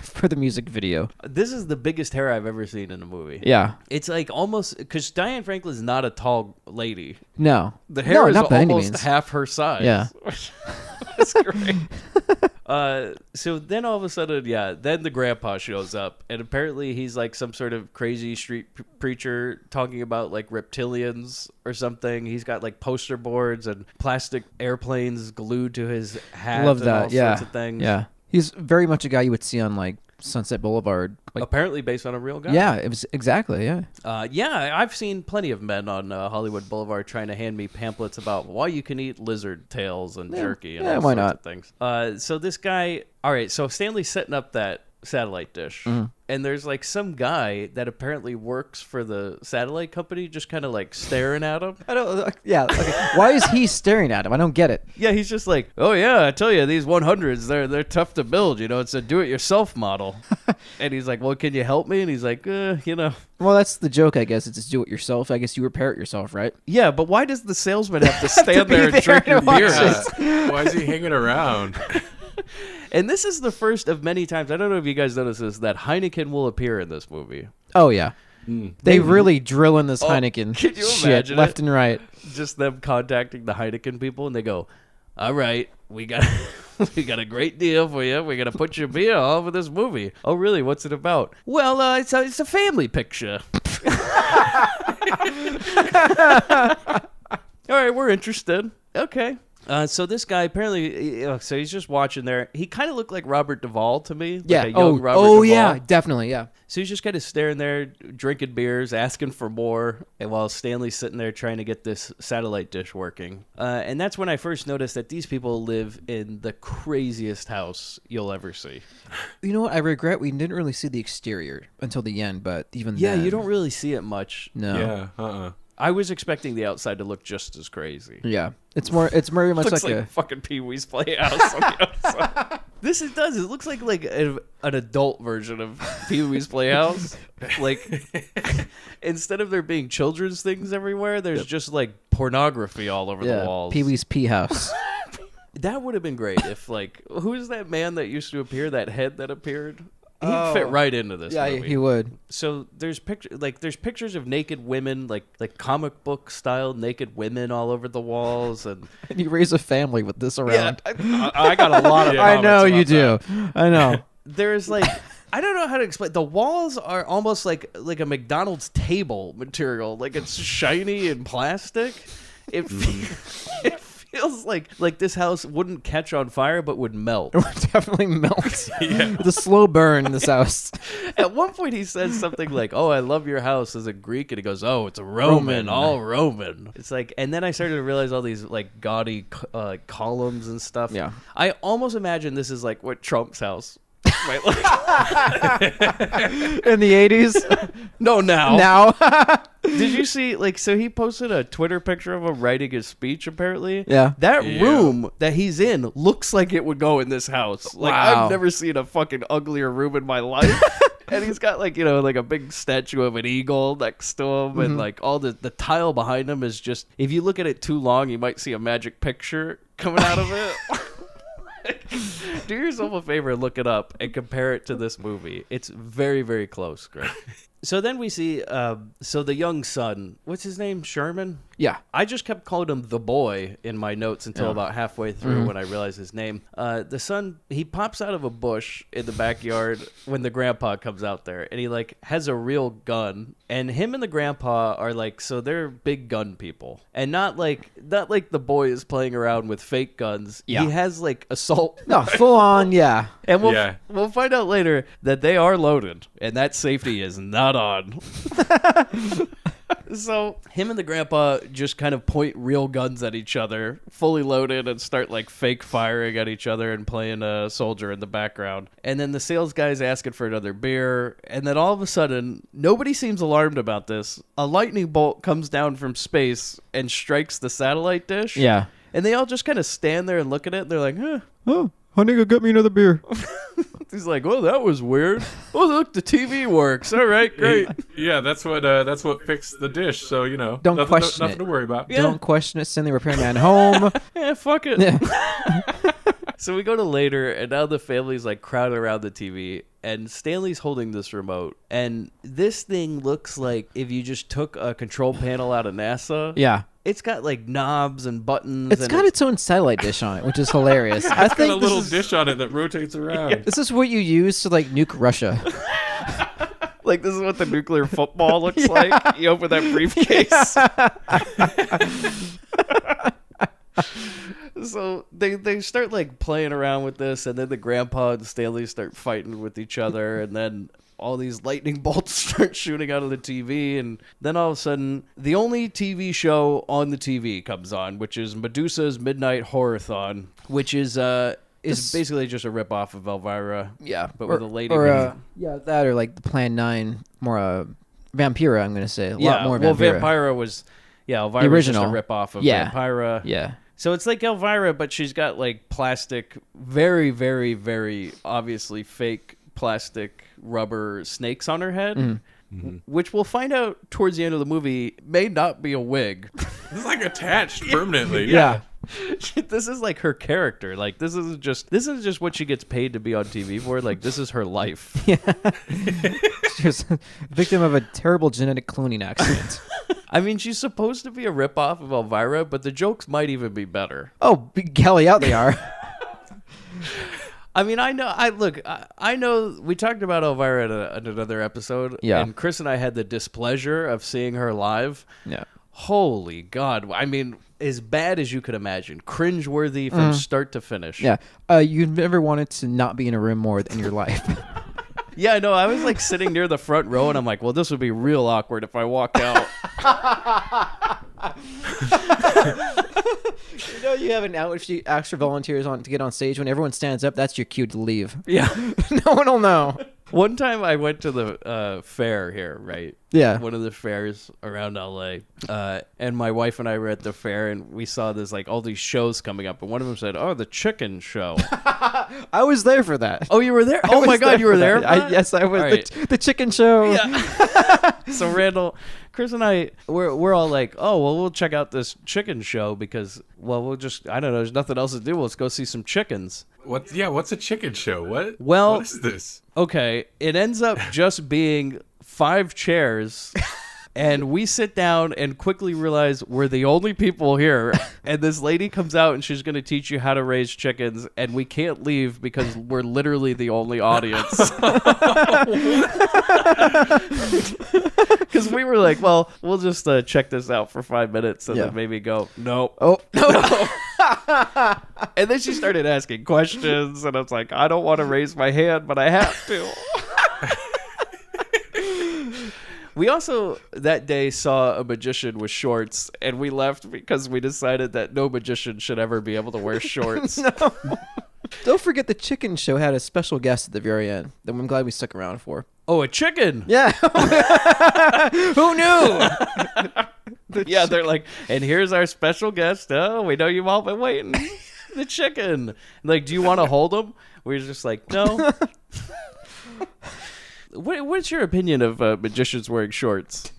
for the music video. This is the biggest hair I've ever seen in a movie. Yeah. It's like almost, because Diane Franklin's not a tall lady. No. The hair is not by any almost means. half her size. Yeah. That's great. So then all of a sudden, then the grandpa shows up, and apparently he's like some sort of crazy street preacher talking about like reptilians or something. He's got like poster boards and plastic airplanes glued to his hat. Love and that. all Yeah. sorts of things. Yeah. He's very much a guy you would see on like Sunset Boulevard. Like, apparently based on a real guy. yeah, it was exactly. Yeah. I've seen plenty of men on Hollywood Boulevard trying to hand me pamphlets about why you can eat lizard tails and jerky and all why sorts not? of things. So this guy, all right, so Stanley's setting up that satellite dish, and there's like some guy that apparently works for the satellite company just kind of like staring at him. I don't. Yeah. Okay. Why is he staring at him? I don't get it. Yeah, he's just like, oh yeah, I tell you, these 100s, they're tough to build. It's a do-it-yourself model. And he's like, well, can you help me? And he's like, Well, that's the joke, I guess. It's just do it yourself. I guess you repair it yourself, right? Yeah, but why does the salesman have to stand there and drink your beer? Why is he hanging around? And this is the first of many times, I don't know if you guys noticed this, that Heineken will appear in this movie. Oh, yeah. They really drill in this Heineken can you shit imagine left it? and right. Just them contacting the Heineken people, and they go, all right, we got a great deal for you. We're going to put your beer all over this movie. Oh, really? What's it about? Well, it's a family picture. All right, we're interested. Okay. So this guy apparently, so he's just watching there. He kind of looked like Robert Duvall to me. Yeah. Like a young Robert oh Duvall. yeah, definitely. Yeah. So he's just kind of staring there, drinking beers, asking for more, and while Stanley's sitting there trying to get this satellite dish working. And that's when I first noticed that these people live in the craziest house you'll ever see. You know what? I regret we didn't really see the exterior until the end, but even Yeah, then, you don't really see it much. No. Yeah. I was expecting the outside to look just as crazy. Yeah. It's very much Looks like a fucking Pee-wee's Playhouse on the outside. It does. It looks like an adult version of Pee-wee's Playhouse. Like, instead of there being children's things everywhere, there's just like pornography all over the walls. Pee-wee's Pea House. That would have been great if, like, who's that man that used to appear? That head that appeared. He'd fit right into this movie. He would. So there's pictures of naked women, like comic book style naked women all over the walls, and you raise a family with this around. Yeah, I got a lot of. I know you do. That. I know. There's like. I don't know how to explain. The walls are almost like a McDonald's table material. Like it's shiny and plastic. It feels like this house wouldn't catch on fire but would melt. It would definitely melt. The slow burn in this house. At one point he says something like, "Oh, I love your house" as a Greek, and he goes, "Oh, it's a Roman. All Roman." It's like, and then I started to realize all these like gaudy columns and stuff. Yeah. I almost imagine this is like what Trump's house might look in the 80s. No, now. Now. Did you see, so he posted a Twitter picture of him writing his speech, apparently? Yeah. That room that he's in looks like it would go in this house. Like, Wow. I've never seen a fucking uglier room in my life. And he's got, like a big statue of an eagle next to him. And, all the tile behind him is just, if you look at it too long, you might see a magic picture coming out of it. Do yourself a favor and look it up and compare it to this movie. It's very, very close, Greg. So then we see, the young son, what's his name? Sherman? Yeah. I just kept calling him the boy in my notes until about halfway through when I realized his name. The son, he pops out of a bush in the backyard when the grandpa comes out there, and he has a real gun. And him and the grandpa are so they're big gun people, and not like the boy is playing around with fake guns. Yeah. He has assault. No, full on, yeah. And we'll find out later that they are loaded, and that safety is not on. So him and the grandpa just kind of point real guns at each other, fully loaded, and start fake firing at each other and playing a soldier in the background. And then the sales guy's asking for another beer, and then all of a sudden, nobody seems alarmed about this. A lightning bolt comes down from space and strikes the satellite dish. Yeah. And they all just kind of stand there and look at it, and they're like, huh. Oh, honey, go get me another beer. He's like, well, that was weird. Oh, look, the TV works. All right, great. Yeah, that's what fixed the dish. So Don't nothing, question nothing it. to worry about. Yeah. Don't question it. Send the repairman home. Yeah, fuck it. Yeah. So we go to later, and now the family's crowded around the TV, and Stanley's holding this remote, and this thing looks like if you just took a control panel out of NASA. Yeah. It's got knobs and buttons. It's got its own satellite dish on it, which is hilarious. I It's think got a little dish on it that rotates around. this is what you use to nuke Russia. This is what the nuclear football looks like. You open that briefcase. So they start playing around with this, and then the grandpa and Stanley start fighting with each other, and then all these lightning bolts start shooting out of the TV, and then all of a sudden the only TV show on the TV comes on, which is Medusa's Midnight Horror-thon, which is basically just a ripoff of Elvira. Yeah, but with a lady. That or the Plan 9, more Vampira. I'm gonna say a lot more. Well, Vampira. Vampira was Elvira the was just original a ripoff of Yeah. Vampira. Yeah. So it's like Elvira, but she's got plastic, very, very, very obviously fake plastic rubber snakes on her head, which we'll find out towards the end of the movie may not be a wig. It's attached permanently. Yeah. This is her character. This is just what she gets paid to be on TV for. This is her life. She was a victim of a terrible genetic cloning accident. I mean, she's supposed to be a ripoff of Elvira, but the jokes might even be better. Oh, golly, out they are. I mean, I know we talked about Elvira in another episode. Yeah. And Chris and I had the displeasure of seeing her live. Yeah. Holy God. I mean, as bad as you could imagine, cringeworthy from start to finish. Yeah. You've never wanted to not be in a room more in your life. Yeah, I know. I was like sitting near the front row, and I'm like, well, this would be real awkward if I walked out. You know, you have an out if you ask for volunteers on to get on stage. When everyone stands up, that's your cue to leave. Yeah. No one will know. One time I went to the fair here, right? Yeah. One of the fairs around LA. And my wife and I were at the fair, and we saw there's like all these shows coming up. And one of them said, oh, the chicken show. I was there for that. Oh, you were there? Oh, my God, you were there? Yes, I was. Right. The chicken show. Yeah. So, Randall, Chris and I, we're all like, oh, well, we'll check out this chicken show because, well, we'll just, I don't know, there's nothing else to do. Let's go see some chickens. What's a chicken show? What? Well, what is this? Okay, it ends up just being 5 chairs, and we sit down and quickly realize we're the only people here. And this lady comes out and she's going to teach you how to raise chickens, and we can't leave because we're literally the only audience. Because we were like, well, we'll just check this out for 5 minutes and then maybe go. Nope. Oh, no. And then she started asking questions, and I was like, I don't want to raise my hand, but I have to. We also that day saw a magician with shorts, and we left because we decided that no magician should ever be able to wear shorts. No. Don't forget the chicken show had a special guest at the very end that I'm glad we stuck around for. Oh, a chicken. Yeah. Who knew? Yeah, they're like, and here's our special guest. Oh, we know you've all been waiting. The chicken. Like, do you want to hold him? We're just like, no. What's your opinion of magicians wearing shorts?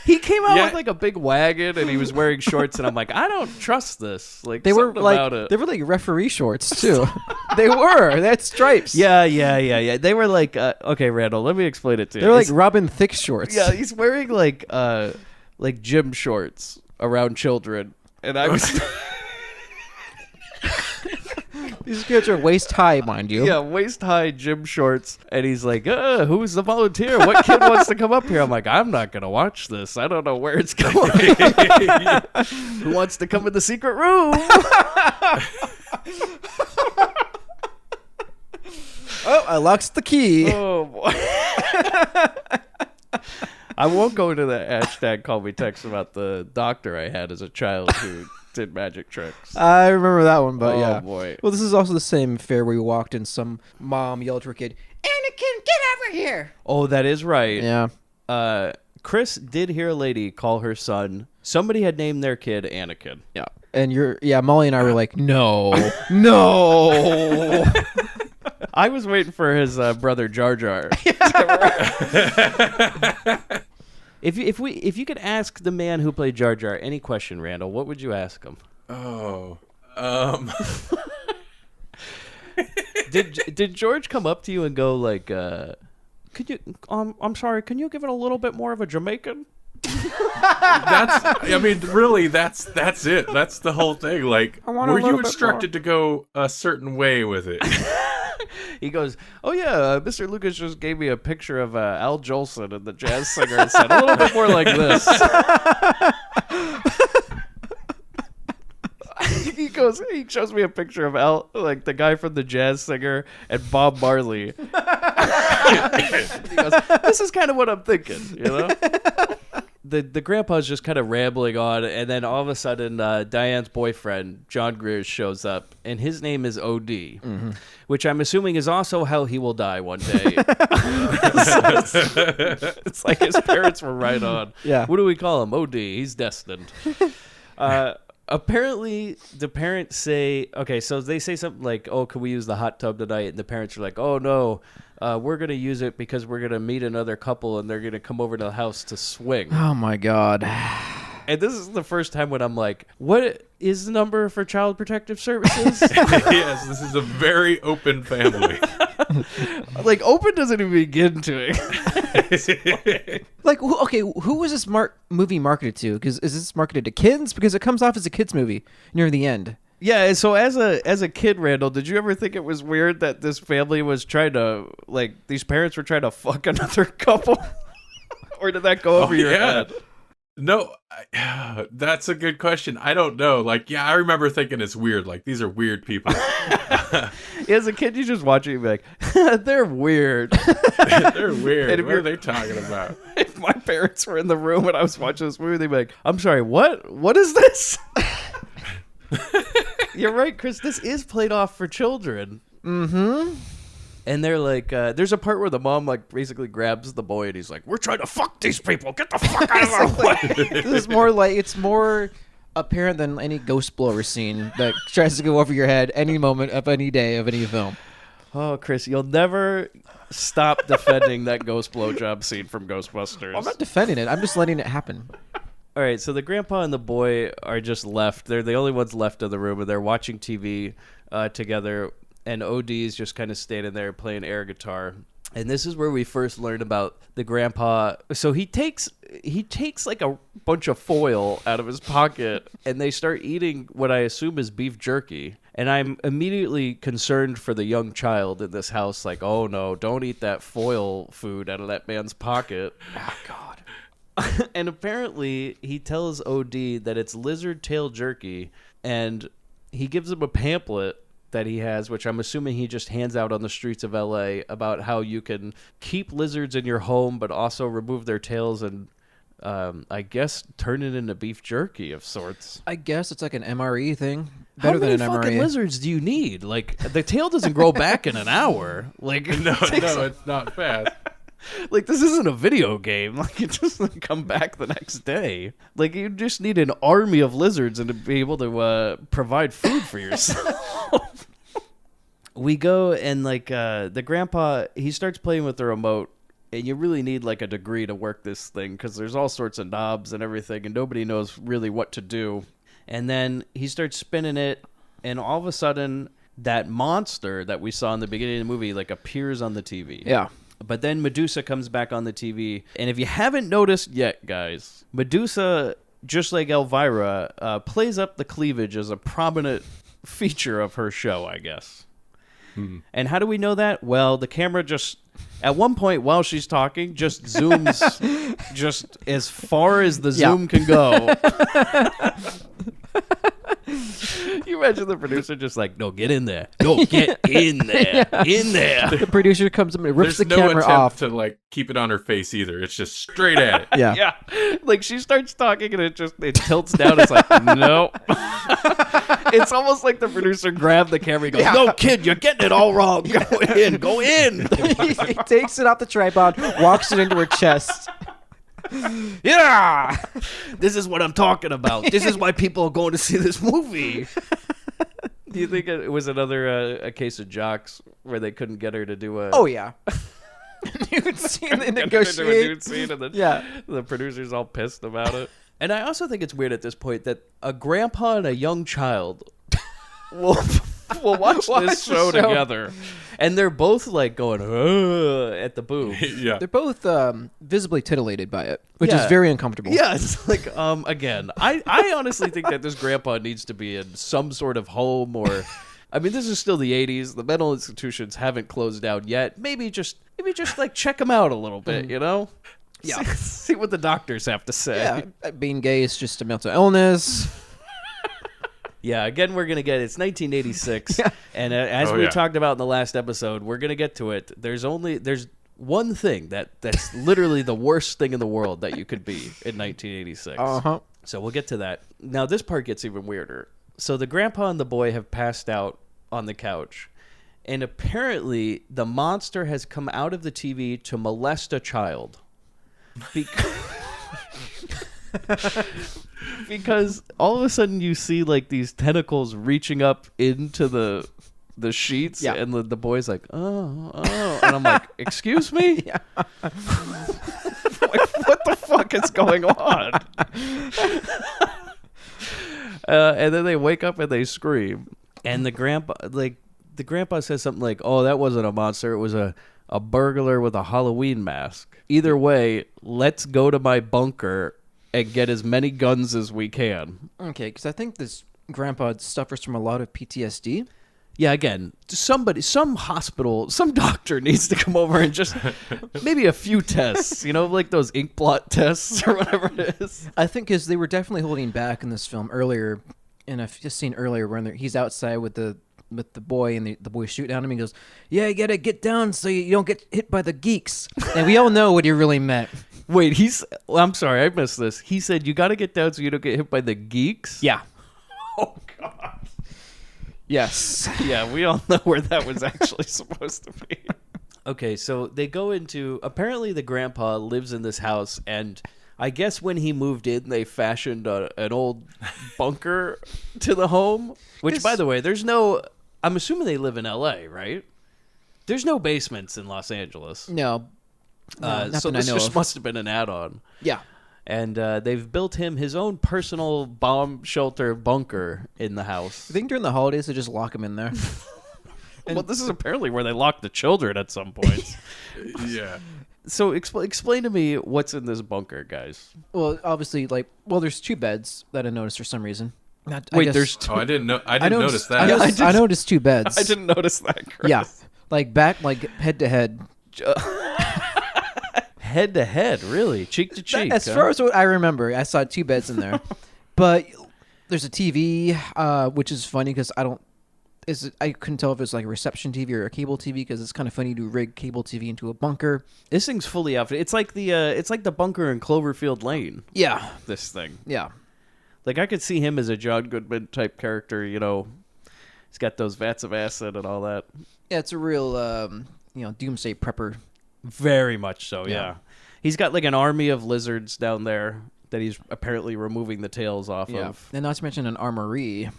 He came out with like a big wagon, and he was wearing shorts, and I'm like, I don't trust this. Like, they were like referee shorts too. They had stripes. Yeah. They were like, okay, Randall, let me explain it to you. They were like Robin Thicke shorts. Yeah, he's wearing like gym shorts around children, and I was. These kids are waist high, mind you. Yeah, waist high gym shorts. And he's like, who's the volunteer? What kid wants to come up here? I'm like, I'm not going to watch this. I don't know where it's going. Who wants to come in the secret room? Oh, I locked the key. Oh, boy. I won't go into the hashtag call me text about the doctor I had as a child who did magic tricks. I remember that one, but yeah. Oh, boy. Well, this is also the same fair where we walked and some mom yelled to her kid, Anakin, get over here. Oh, that is right. Yeah. Chris did hear a lady call her son. Somebody had named their kid Anakin. Yeah. And Molly and I were like, no. No. I was waiting for his brother Jar Jar. If you could ask the man who played Jar Jar any question, Randall, what would you ask him? Oh, Did George come up to you and go like, could you? I'm sorry, can you give it a little bit more of a Jamaican? Really, that's it. That's the whole thing. Like, were you instructed to go a certain way with it? He goes, oh yeah, Mr. Lucas just gave me a picture of Al Jolson and the jazz singer and said a little bit more like this. He shows me a picture of Al, like the guy from the jazz singer, and Bob Marley. He goes, this is kind of what I'm thinking, you know? The grandpa's just kind of rambling on, and then all of a sudden, Diane's boyfriend, John Greer, shows up, and his name is O.D., which I'm assuming is also how he will die one day. It's like his parents were right on. Yeah. What do we call him? O.D., he's destined. Apparently, the parents say, okay, so they say something like, oh, can we use the hot tub tonight? And the parents are like, oh, no, we're going to use it because we're going to meet another couple and they're going to come over to the house to swing. Oh, my God. And this is the first time when I'm like, what is the number for Child Protective Services? Yes, this is a very open family. Like, open doesn't even begin to it. Like, who was this movie marketed to? Because is this marketed to kids? Because it comes off as a kids movie near the end. Yeah, so as a kid, Randall, did you ever think it was weird that this family was trying to, like, these parents were trying to fuck another couple? Or did that go over your head? No, that's a good question. I don't know. Like, yeah, I remember thinking it's weird. Like, these are weird people. As a kid, you just watch it and be like, they're weird. They're weird. And if What are you're- they talking about? If my parents were in the room when I was watching this movie, they'd be like, I'm sorry, what? What is this? You're right, Chris. This is played off for children. Mm-hmm. And they're like, there's a part where the mom like basically grabs the boy and he's like, we're trying to fuck these people. Get the fuck out of our way. This is more like it's more apparent than any ghost blower scene that tries to go over your head any moment of any day of any film. Oh, Chris, you'll never stop defending that ghost blowjob scene from Ghostbusters. I'm not defending it. I'm just letting it happen. All right, so the grandpa and the boy are just left. They're the only ones left in the room, and they're watching TV together. And OD is just kind of standing there playing air guitar. And this is where we first learned about the grandpa. So he takes like a bunch of foil out of his pocket, and they start eating what I assume is beef jerky. And I'm immediately concerned for the young child in this house. Like, oh no, don't eat that foil food out of that man's pocket. Oh God. And apparently he tells OD that it's lizard tail jerky, and he gives him a pamphlet that he has, which I'm assuming he just hands out on the streets of LA, about how you can keep lizards in your home but also remove their tails and I guess turn it into beef jerky of sorts. I guess it's like an MRE thing. How Better many than an fucking MRE. lizards do you need? Like, the tail doesn't grow back in an hour. Like, No, it's not fast. Like, this isn't a video game. Like, it doesn't come back the next day. Like, you just need an army of lizards and to be able to provide food for yourself. We go and, like, the grandpa, he starts playing with the remote, and you really need, like, a degree to work this thing because there's all sorts of knobs and everything, and nobody knows really what to do. And then he starts spinning it, and all of a sudden, that monster that we saw in the beginning of the movie, like, appears on the TV. Yeah. But then Medusa comes back on the TV. And if you haven't noticed yet, guys, Medusa, just like Elvira, plays up the cleavage as a prominent feature of her show, I guess. And how do we know that? Well, the camera just, at one point while she's talking, just zooms just as far as the zoom can go. You imagine the producer just like, no, get in there. No, get in there. In there. The producer comes up and rips There's the no camera attempt off. to like keep it on her face either. It's just straight at it. Yeah. Yeah. Like she starts talking and it tilts down. It's like, no. It's almost like the producer grabbed the camera and goes, no, kid, you're getting it all wrong. Go in. Go in. He takes it off the tripod, walks it into her chest. Yeah. This is what I'm talking about. This is why people are going to see this movie. Do you think it was another a case of jocks where they couldn't get her to do a... Oh, yeah. Nude scene they negotiate. Scene and then Yeah. the producer's all pissed about it. And I also think it's weird at this point that a grandpa and a young child will watch this show together. And they're both like going at the boob. Yeah. They're both visibly titillated by it, which Yeah. is very uncomfortable. Yeah, it's like, again, I honestly think that this grandpa needs to be in some sort of home or... I mean, this is still the 80s. The mental institutions haven't closed down yet. Maybe just like check him out a little bit, you know? Yeah. See what the doctors have to say. Yeah, being gay is just a mental illness. Yeah, again, we're going to get it's 1986. And as we talked about in the last episode, we're going to get to it. There's one thing that's literally the worst thing in the world that you could be in 1986. Uh-huh. So we'll get to that. Now, this part gets even weirder. So the grandpa and the boy have passed out on the couch. And apparently, the monster has come out of the TV to molest a child. Because all of a sudden you see like these tentacles reaching up into the sheets, and the boy's like, oh, and I'm like, excuse me? Yeah. Like, what the fuck is going on? And then they wake up and they scream, and the grandpa says something like, oh, that wasn't a monster, it was a burglar with a Halloween mask. Either way, let's go to my bunker and get as many guns as we can. Okay, because I think this grandpa suffers from a lot of PTSD. Yeah, again, some hospital, some doctor needs to come over and just maybe a few tests, like those ink blot tests or whatever it is. I think because they were definitely holding back in this film earlier, and I've just seen earlier when he's outside with the boy, and the boy shoot down him. He goes, "Yeah, you gotta get down so you don't get hit by the geeks." And we all know what he really meant. Wait, I'm sorry, I missed this. He said you got to get down so you don't get hit by the geeks? Yeah. Oh, God. Yes. Yeah, we all know where that was actually supposed to be. Okay, so they go into... Apparently the grandpa lives in this house, and I guess when he moved in, they fashioned an old bunker to the home. Which, by the way, there's no... I'm assuming they live in L.A., right? There's no basements in Los Angeles. No. So this just must have been an add-on. Yeah. And they've built him his own personal bomb shelter bunker in the house. I think during the holidays they just lock him in there. Well, this is apparently where they lock the children at some points. Yeah. So explain to me what's in this bunker, guys. Well, obviously, there's 2 beds that I noticed for some reason. There's 2. Oh, I didn't know. I didn't notice that. I noticed 2 beds. I didn't notice that, Chris. Yeah. Head to head. Head to head, really? Cheek to cheek? As far as what I remember, I saw 2 beds in there. But there's a TV, which is funny because I couldn't tell if it's like a reception TV or a cable TV because it's kind of funny to rig cable TV into a bunker. This thing's fully outfitted. It's like the bunker in Cloverfield Lane. Yeah. This thing. Yeah. Like I could see him as a John Goodman type character, He's got those vats of acid and all that. Yeah, it's a real, doomsday prepper. Very much so, yeah. He's got like an army of lizards down there that he's apparently removing the tails off of. And not to mention an armory.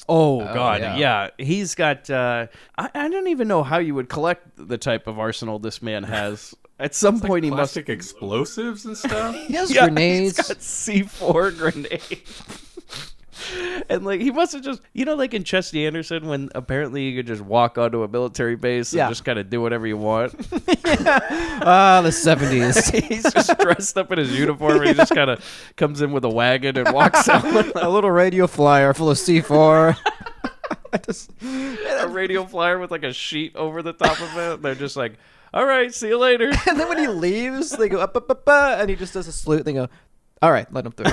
Oh, God, yeah. He's got... I don't even know how you would collect the type of arsenal this man has. At some point, he must... Plastic explosives and stuff? He has grenades. He's got C4 grenades. And he must have just, like in Chesty Anderson, when apparently you could just walk onto a military base and just kind of do whatever you want. The 70s. He's just dressed up in his uniform and he just kind of comes in with a wagon and walks out. A little radio flyer full of C4. A radio flyer with a sheet over the top of it. They're just like, all right, see you later. And then when he leaves, they go up, and he just does a salute. They go, all right, let him through.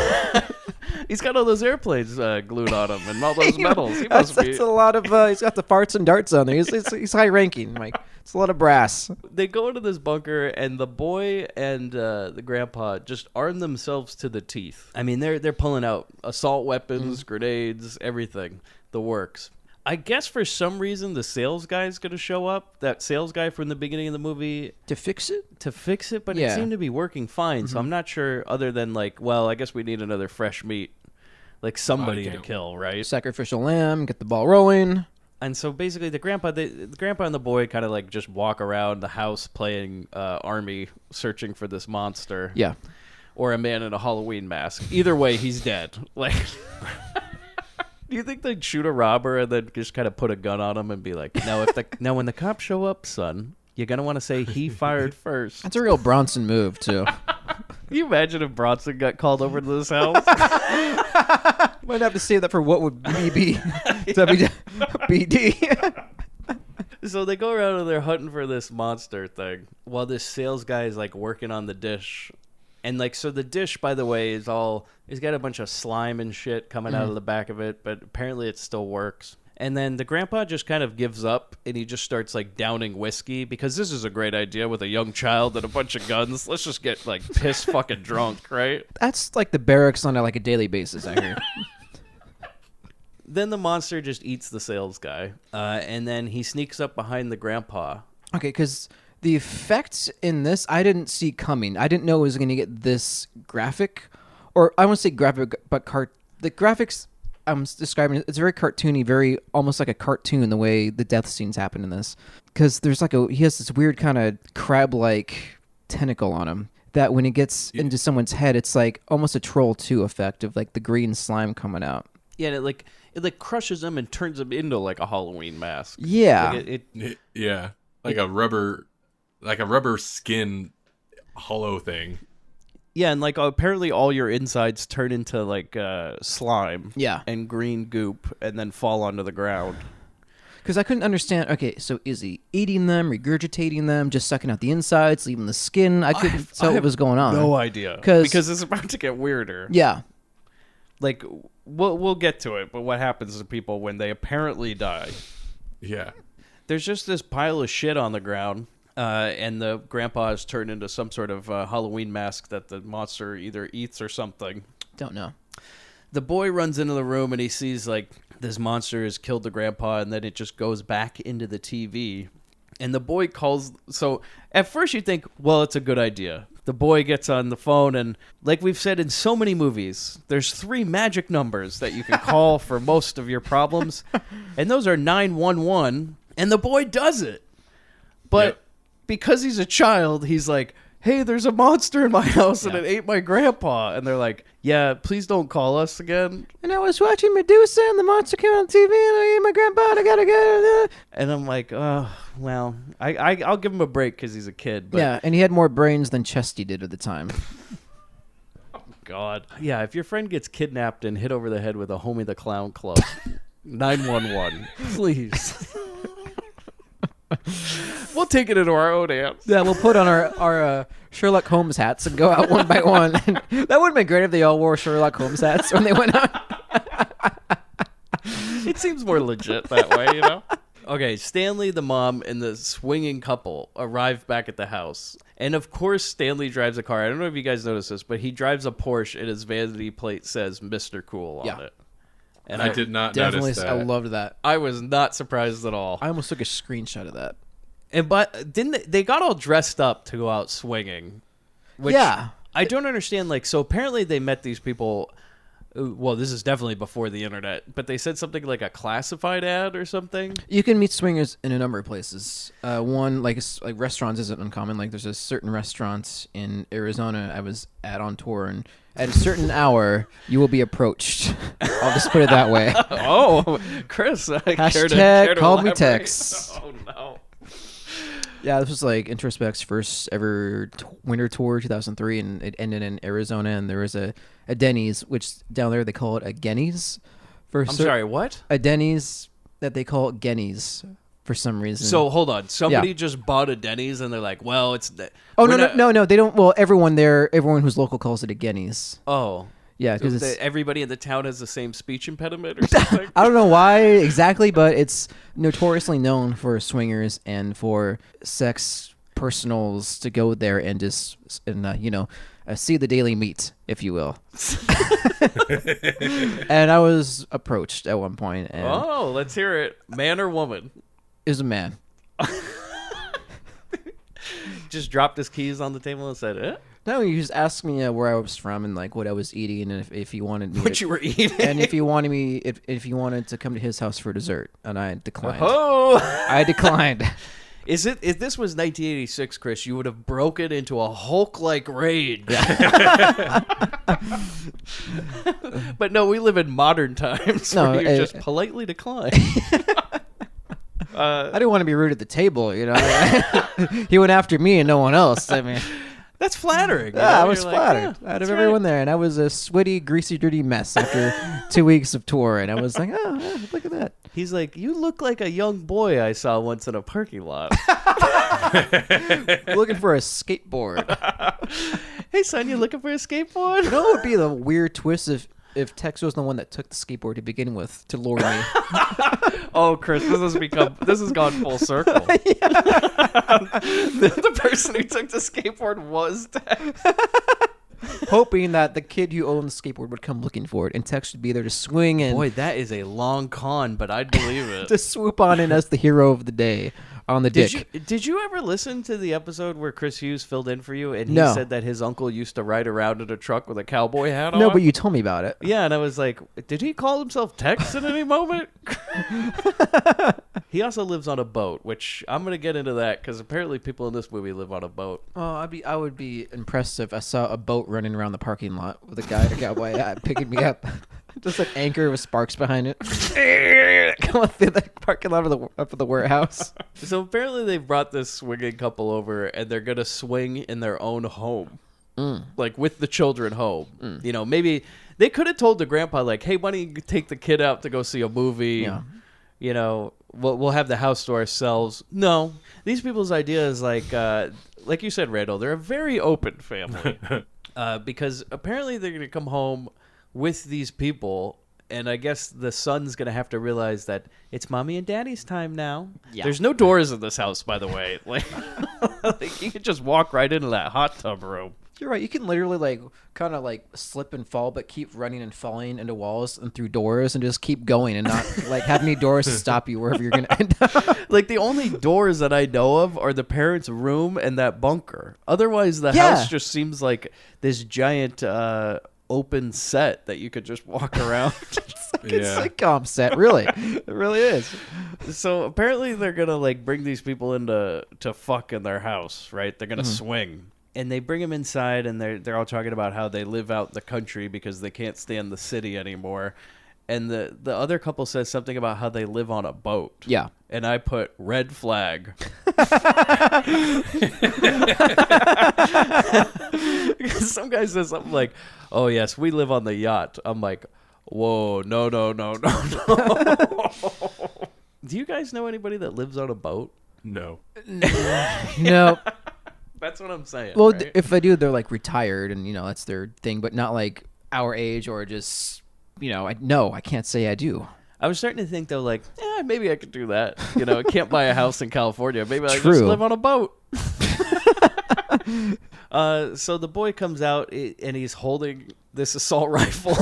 He's got all those airplanes glued on him and all those medals. He must that's a lot of. He's got the farts and darts on there. He's high ranking, Mike. It's a lot of brass. They go into this bunker, and the boy and the grandpa just arm themselves to the teeth. I mean, they're pulling out assault weapons, grenades, everything, the works. I guess for some reason the sales guy is going to show up. That sales guy from the beginning of the movie. To fix it, but it seemed to be working fine. So I'm not sure, other than I guess we need another fresh meat. Somebody to kill, right? Sacrificial lamb, get the ball rolling. And so basically the grandpa and the boy kind of just walk around the house playing army, searching for this monster. Yeah. Or a man in a Halloween mask. Either way, he's dead. Do you think they'd shoot a robber and then just kind of put a gun on him and be like, now when the cops show up, son, you're going to want to say he fired first. That's a real Bronson move, too. Can you imagine if Bronson got called over to this house? Might have to save that for what would be WBD. So they go around and they're hunting for this monster thing while this sales guy is working on the dish. And so the dish, by the way, he's got a bunch of slime and shit coming out of the back of it, but apparently it still works. And then the grandpa just kind of gives up and he just starts downing whiskey because this is a great idea with a young child and a bunch of guns. Let's just get piss fucking drunk, right? That's the barracks on a daily basis, I hear. Then the monster just eats the sales guy, and then he sneaks up behind the grandpa. Okay, because the effects in this I didn't see coming. I didn't know it was going to get this graphic, or I won't say graphic, but the graphics I'm describing, it's very cartoony, very almost like a cartoon the way the death scenes happen in this. Because there's he has this weird kind of crab-like tentacle on him that when it gets into someone's head, it's almost a Troll 2 effect of the green slime coming out. Yeah, and it crushes them and turns them into a Halloween mask. Yeah. Yeah. A rubber skin hollow thing. Yeah, and apparently all your insides turn into slime. Yeah. And green goop and then fall onto the ground. Because I couldn't understand. Okay, so is he eating them, regurgitating them, just sucking out the insides, leaving the skin? I couldn't tell what was going on. No idea. Because it's about to get weirder. Yeah. Like, we'll get to it, but what happens to people when they apparently die? Yeah. There's just this pile of shit on the ground, and the grandpa has turned into some sort of Halloween mask that the monster either eats or something. Don't know. The boy runs into the room and he sees, like, this monster has killed the grandpa, and then it just goes back into the TV. And the boy calls... So, at first you think, well, it's a good idea. The boy gets on the phone, and like we've said in so many movies, there's 3 magic numbers that you can call for most of your problems. And those are 911, and the boy does it. But because he's a child, he's like... Hey, there's a monster in my house and it ate my grandpa. And they're like, yeah, please don't call us again. And I was watching Medusa and the monster came on TV and I ate my grandpa and I gotta go. And I'm like, oh, well, I'll give him a break because he's a kid. But... Yeah, and he had more brains than Chesty did at the time. Oh, God. Yeah, if your friend gets kidnapped and hit over the head with a Homie the Clown club, 911, please. We'll take it into our own hands. Yeah, we'll put on our Sherlock Holmes hats and go out one by one. That would have been great if they all wore Sherlock Holmes hats when they went out. It seems more legit that way, you know? Okay, Stanley, the mom, and the swinging couple arrive back at the house. And of course, Stanley drives a car. I don't know if you guys noticed this, but he drives a Porsche and his vanity plate says Mr. Cool on it. And I did not definitely notice that. I loved that. I was not surprised at all. I almost took a screenshot of that. And but didn't they got all dressed up to go out swinging? Which I don't understand. Like, so apparently they met these people. Well, this is definitely before the internet, but they said something like a classified ad or something. You can meet swingers in a number of places. One, like restaurants isn't uncommon. Like there's a certain restaurant in Arizona I was at on tour, and at a certain hour, you will be approached. I'll just put it that way. Oh, Chris. Hashtag call me text. Oh, no. Yeah, this was like Introspect's first ever winter tour, 2003, and it ended in Arizona, and there was a Denny's, which down there they call it a Genny's. I'm sorry, what? A Denny's that they call Genny's for some reason. So, hold on. Somebody just bought a Denny's, and they're like, well, it's... Oh, no, they don't... Well, everyone who's local calls it a Genny's. Oh. Yeah, because everybody in the town has the same speech impediment or something? I don't know why exactly, but it's notoriously known for swingers and for sex personals to go there and just, see the daily meat, if you will. And I was approached at one point. And oh, let's hear it. Man or woman? It was a man. Just dropped his keys on the table and said, eh? No, he just asked me where I was from and like what I was eating, and if he wanted me what you were eating, and if he wanted me if he wanted to come to his house for dessert, and I declined. Oh, I declined. If this was 1986, Chris, you would have broken into a Hulk-like rage. But no, we live in modern times where you just politely decline. I didn't want to be rude at the table, He went after me and no one else. I mean, that's flattering. Yeah, I was flattered out of everyone there, and I was a sweaty, greasy, dirty mess after 2 weeks of tour, and I was like, oh, yeah, look at that. He's like, you look like a young boy I saw once in a parking lot. Looking for a skateboard. Hey, son, you looking for a skateboard? You know what would be the weird twist if Tex was the one that took the skateboard to begin with to lure me? Oh, Chris, this has gone full circle. The person who took the skateboard was Tex. Hoping that the kid who owned the skateboard would come looking for it, and Tex would be there to swing and... Boy, that is a long con, but I'd believe it. To swoop on in as the hero of the day on the dick. Did you ever listen to the episode where Chris Hughes filled in for you, and he said that his uncle used to ride around in a truck with a cowboy hat on? No, but you told me about it. Yeah, and I was like, did he call himself Tex at any moment? He also lives on a boat, which I'm going to get into that, because apparently people in this movie live on a boat. Oh, I would be impressed if I saw a boat running around the parking lot with a guy in a cowboy hat picking me up. Just an anchor with sparks behind it. Going through the parking lot of the warehouse. So apparently they brought this swinging couple over, and they're going to swing in their own home. Like with the children home. Maybe they could have told the grandpa, like, hey, why don't you take the kid out to go see a movie? Yeah. we'll have the house to ourselves. No, these people's idea is like you said, Randall, they're a very open family because apparently they're going to come home with these people. And I guess the son's going to have to realize that it's mommy and daddy's time now. Yeah. There's no doors in this house, by the way. Like you can just walk right into that hot tub room. You're right. You can literally kind of slip and fall, but keep running and falling into walls and through doors and just keep going and not have any doors to stop you wherever you're going to end up. The only doors that I know of are the parents' room and that bunker. Otherwise, the house just seems like this giant open set that you could just walk around. It's a sitcom set, really. It really is. So apparently they're gonna bring these people in to fuck in their house, right? They're gonna swing. And they bring them inside, and they're all talking about how they live out in the country because they can't stand the city anymore. And the other couple says something about how they live on a boat. Yeah. And I put red flag. Some guy says something like, "Oh yes, we live on the yacht." I'm like, "Whoa, no." Do you guys know anybody that lives on a boat? No. No. That's what I'm saying. Well, right? if I do, they're retired and that's their thing, but not our age or just I can't say I do. I was starting to think though, maybe I could do that. I can't buy a house in California. Maybe I just live on a boat. So the boy comes out and he's holding this assault rifle.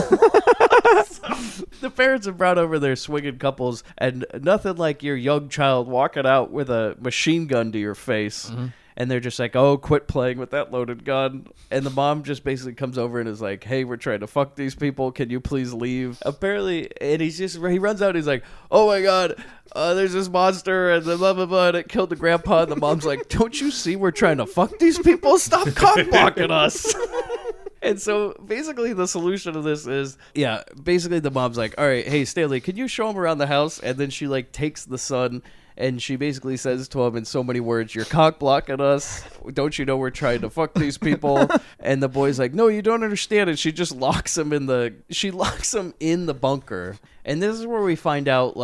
The parents have brought over their swinging couples, and nothing like your young child walking out with a machine gun to your face. Mm-hmm. And they're just like, "Oh, quit playing with that loaded gun." And the mom just basically comes over and is like, "Hey, we're trying to fuck these people. Can you please leave?" Apparently, and he runs out and he's like, "Oh my God, there's this monster and the blah, blah, blah, and it killed the grandpa." And the mom's like, "Don't you see we're trying to fuck these people? Stop cock blocking us." And so basically the solution to this is, basically the mom's like, "All right, hey, Stanley, can you show him around the house?" And then she takes the son and she basically says to him in so many words, "You're cock blocking us. Don't you know we're trying to fuck these people?" And the boy's like, "No, you don't understand." And she just locks him in the bunker. And this is where we find out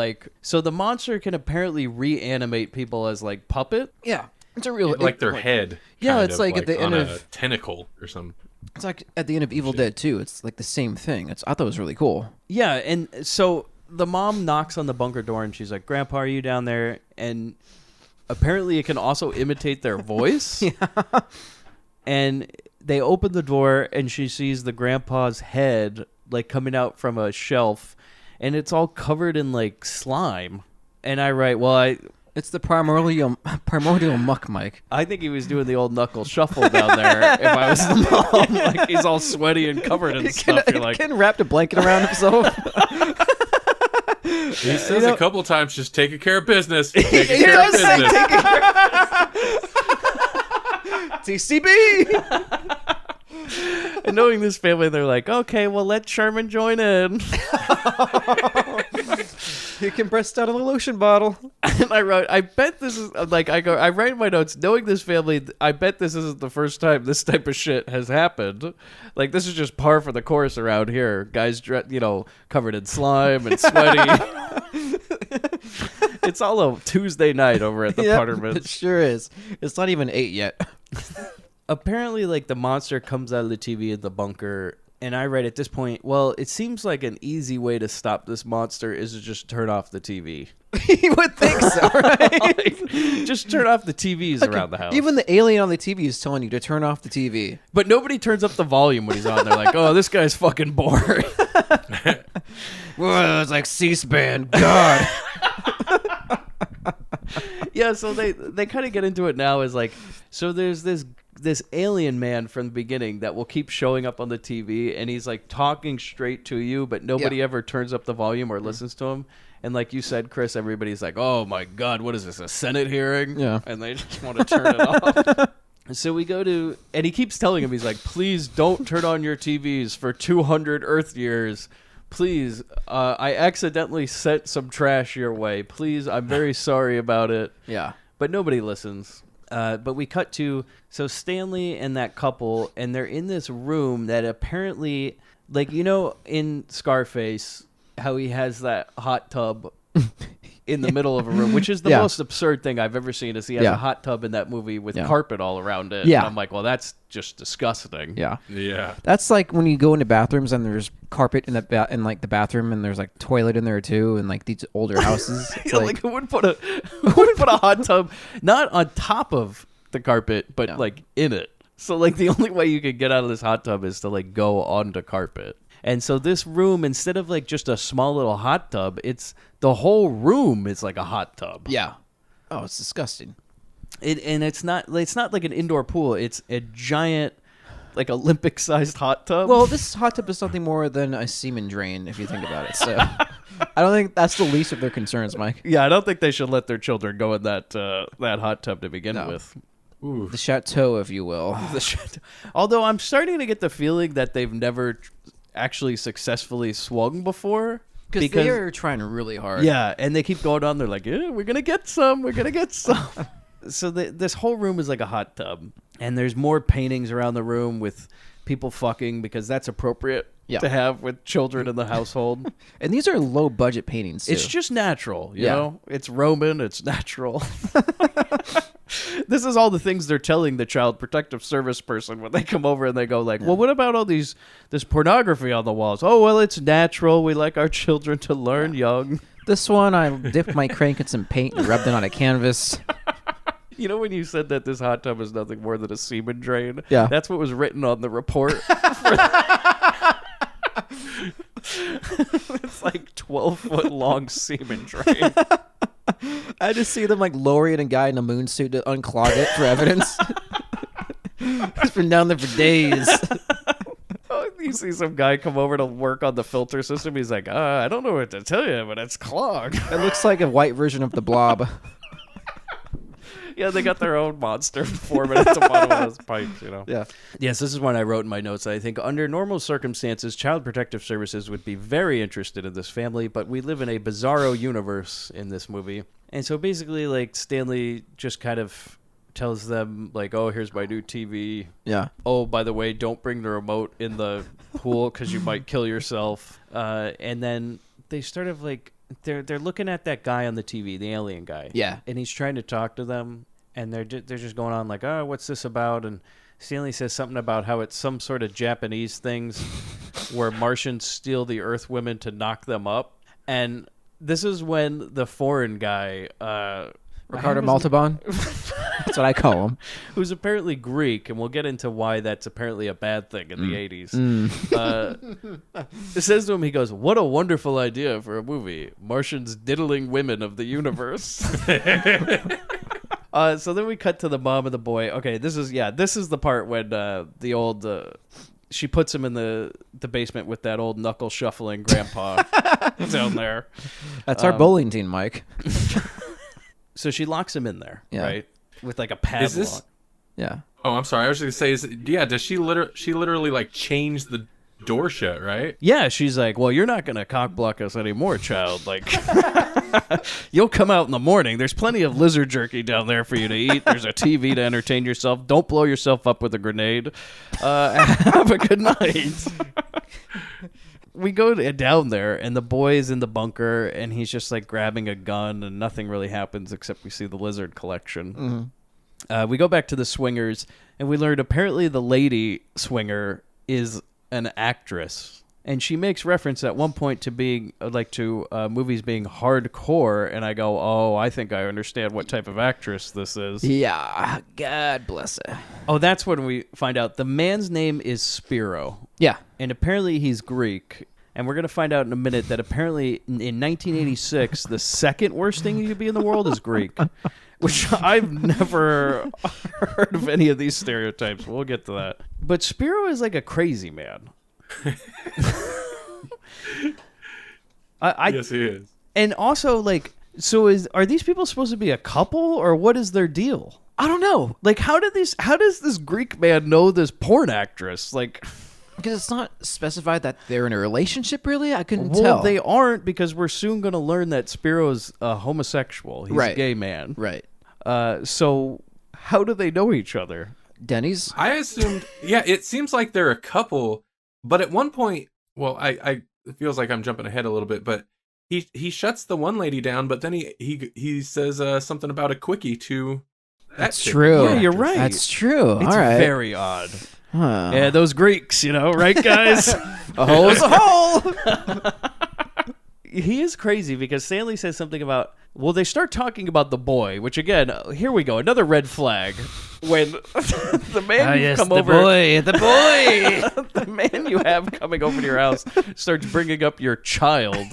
so the monster can apparently reanimate people as puppet. Yeah. It's a real their head. Yeah, it's at the end of a tentacle or something. It's at the end of Evil Dead 2. It's the same thing. I thought it was really cool. Yeah, and so the mom knocks on the bunker door and she's like, "Grandpa, are you down there?" And apparently it can also imitate their voice. Yeah. And they open the door and she sees the grandpa's head coming out from a shelf, and it's all covered in slime. And I write, it's the primordial muck, Mike. I think he was doing the old knuckle shuffle down there. If I was the mom, he's all sweaty and covered in stuff. You're like, Ken wrapped a blanket around himself. He says a couple times, "Just taking care of business." Taking care of business. TCB. And knowing this family, they're like, "Okay, well, let Sherman join in." He can breast out of the lotion bottle. And I wrote, I bet this is I write in my notes, knowing this family, I bet this isn't the first time this type of shit has happened. This is just par for the course around here. Guys, covered in slime and sweaty. It's all a Tuesday night over at the Puttermans. It sure is. It's not even 8 yet. Apparently, the monster comes out of the TV in the bunker. And I write at this point, well, it seems like an easy way to stop this monster is to just turn off the TV. You would think so, right? Just turn off the TVs around the house. Even the alien on the TV is telling you to turn off the TV. But nobody turns up the volume when he's on. They're like, "Oh, this guy's fucking boring." Well, it's like C-SPAN. God. Yeah, so they kind of get into it now as so there's this alien man from the beginning that will keep showing up on the TV, and he's talking straight to you, but nobody ever turns up the volume or listens to him. And like you said, Chris, everybody's like, "Oh my God, what is this, a Senate hearing?" Yeah. And they just want to turn it off. So we go to, and he keeps telling him, he's like, "Please don't turn on your TVs for 200 Earth years. Please, I accidentally sent some trash your way. Please, I'm very sorry about it." Yeah. But nobody listens. But we cut to, so Stanley and that couple, and they're in this room that apparently, in Scarface, how he has that hot tub in the middle of a room, which is the Yeah. most absurd thing I've ever seen. Is he has Yeah. a hot tub in that movie with Yeah. carpet all around it? Yeah. And I'm like, well, that's just disgusting. Yeah. Yeah. That's like when you go into bathrooms and there's carpet in in like the bathroom and there's like toilet in there too, and like these older houses. It's Yeah, like who would put a hot tub not on top of the carpet, but like in it? So like the only way you could get out of this hot tub is to like go onto carpet. And so this room, instead of like just a small little hot tub, it's the whole room is like a hot tub. Yeah. Oh, it's disgusting. And it's not like an indoor pool. It's a giant, like Olympic-sized hot tub. Well, this hot tub is something more than a semen drain, if you think about it. So I don't think that's the least of their concerns, Mike. Yeah, I don't think they should let their children go in that hot tub to begin with. Ooh. The chateau, if you will. Although I'm starting to get the feeling that they've never actually successfully swung before. Because they're trying really hard. Yeah, and they keep going on. They're like, yeah, we're going to get some. We're going to get some. So this whole room is like a hot tub. And there's more paintings around the room with people fucking because that's appropriate to have with children in the household. And these are low-budget paintings, too. It's just natural, you know? It's Roman. It's natural. This is all the things they're telling the Child Protective Service person when they come over and they go like, well, what about all this pornography on the walls? Oh, well, it's natural. We like our children to learn young. This one, I dipped my crank in some paint and rubbed it on a canvas. You know when you said that this hot tub is nothing more than a semen drain? Yeah. That's what was written on the report. It's like 12-foot long semen drain. I just see them like lowering a guy in a moon suit to unclog it for evidence. He's been down there for days. Oh, you see some guy come over to work on the filter system. He's like, I don't know what to tell you, but it's clogged. It looks like a white version of the Blob. Yeah, they got their own monster forming at the bottom of those pipes, you know. Yeah. Yes, this is one I wrote in my notes. I think under normal circumstances, Child Protective Services would be very interested in this family, but we live in a bizarro universe in this movie. And so basically, like, Stanley just kind of tells them, like, oh, here's my new TV. Yeah. Oh, by the way, don't bring the remote in the pool because you might kill yourself. And then they sort of, like, they're looking at that guy on the TV, the alien guy. Yeah. And he's trying to talk to them, and they're just going on like, oh, what's this about? And Stanley says something about how it's some sort of Japanese things where Martians steal the Earth women to knock them up. And this is when the foreign guy, Ricardo Montalban? That's what I call him. who's apparently Greek, and we'll get into why that's apparently a bad thing in the 80s. It says to him, he goes, what a wonderful idea for a movie. Martians diddling women of the universe. So then we cut to the mom and the boy. Okay, this is the part when the old... she puts him in the basement with that old knuckle shuffling grandpa down there. That's our bowling team, Mike. So she locks him in there, Yeah. right? With like a padlock. Is this? Yeah. Oh, I'm sorry. I was just gonna say, does she literally like change the door shut, right? Yeah, she's like, well, you're not going to cock block us anymore, child. Like, you'll come out in the morning. There's plenty of lizard jerky down there for you to eat. There's a TV to entertain yourself. Don't blow yourself up with a grenade. Have a good night. We go down there, and the boy is in the bunker, and he's just like grabbing a gun, and nothing really happens except we see the lizard collection. Mm-hmm. We go back to the swingers, and we learn apparently the lady swinger is an actress, and she makes reference at one point to being movies being hardcore, and I go, oh, I think I understand what type of actress this is. Yeah, God bless her. Oh, that's when we find out the man's name is Spiro. Yeah. And apparently he's Greek. And we're going to find out in a minute that apparently in 1986, the second worst thing you could be in the world is Greek. Which I've never heard of any of these stereotypes. We'll get to that. But Spiro is like a crazy man. Yes, he is. And also, like, are these people supposed to be a couple, or what is their deal? I don't know. Like, how does this Greek man know this porn actress? Like, because it's not specified that they're in a relationship, really? I couldn't tell. Well, they aren't, because we're soon going to learn that Spiro's a homosexual. He's a gay man. Right. So how do they know each other? Denny's? I assumed, yeah, it seems like they're a couple, but at one point, well, it feels like I'm jumping ahead a little bit, but he shuts the one lady down, but then he says something about a quickie to That's true. Yeah, you're right. That's true. It's All right. very odd. Huh. Yeah, those Greeks, right, guys? A hole is a hole. He is crazy because Stanley says something about, well, they start talking about the boy, which again, here we go, another red flag. When the man you come over, the boy. the man you have coming over to your house starts bringing up your child.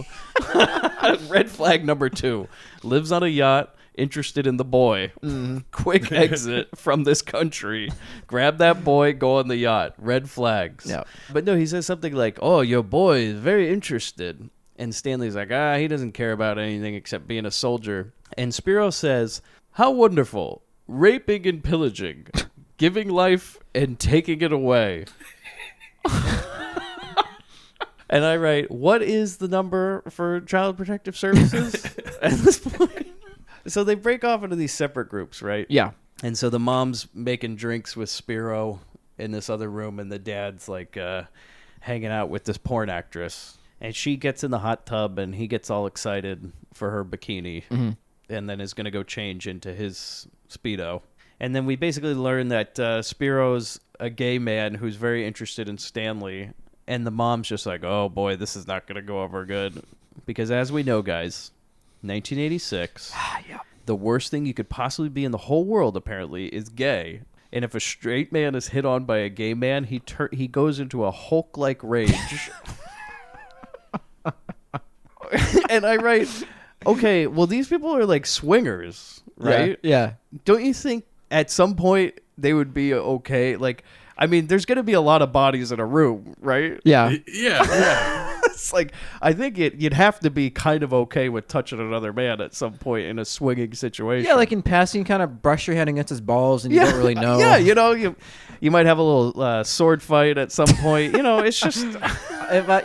Red flag number 2, lives on a yacht, interested in the boy. Quick exit from this country. Grab that boy, go on the yacht. Red flags. Yeah. But no, he says something like, oh, your boy is very interested. And Stanley's like, he doesn't care about anything except being a soldier. And Spiro says, how wonderful. Raping and pillaging. Giving life and taking it away. And I write, what is the number for Child Protective Services at this point? So they break off into these separate groups, right? Yeah. And so the mom's making drinks with Spiro in this other room, and the dad's like hanging out with this porn actress. And she gets in the hot tub, and he gets all excited for her bikini, and then is going to go change into his Speedo. And then we basically learn that Spiro's a gay man who's very interested in Stanley, and the mom's just like, oh boy, this is not going to go over good. Because as we know, guys, 1986, the worst thing you could possibly be in the whole world, apparently, is gay. And if a straight man is hit on by a gay man, he goes into a Hulk-like rage. And I write, okay, well, these people are like swingers, right? Yeah. Don't you think at some point they would be okay? Like, I mean, there's going to be a lot of bodies in a room, right? Yeah. Yeah. It's like, I think you'd have to be kind of okay with touching another man at some point in a swinging situation. Yeah, like in passing, kind of brush your hand against his balls and you don't really know. Yeah, you might have a little sword fight at some point. It's just...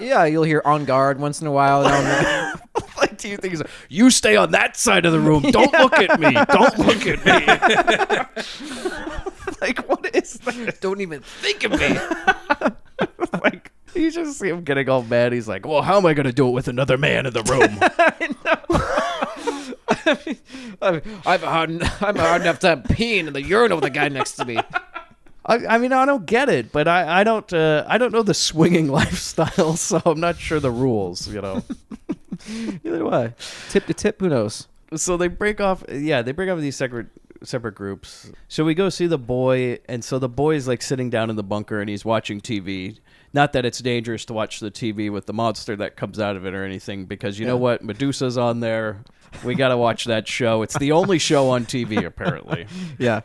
You'll hear on guard once in a while. Like, do you think he's like, you stay on that side of the room. Don't look at me. Don't look at me. Like, what is that? Don't even think of me. Like, you just see him getting all mad. He's like, well, how am I going to do it with another man in the room? I'm hard enough time peeing in the urinal with the guy next to me. I mean, I don't get it, but I don't know the swinging lifestyle, so I'm not sure the rules, Either way. Tip to tip, who knows? So they break off. Yeah, they break off these separate groups. So we go see the boy, and so the boy's like sitting down in the bunker, and he's watching TV. Not that it's dangerous to watch the TV with the monster that comes out of it or anything, because you know what? Medusa's on there. We got to watch that show. It's the only show on TV, apparently. Yeah.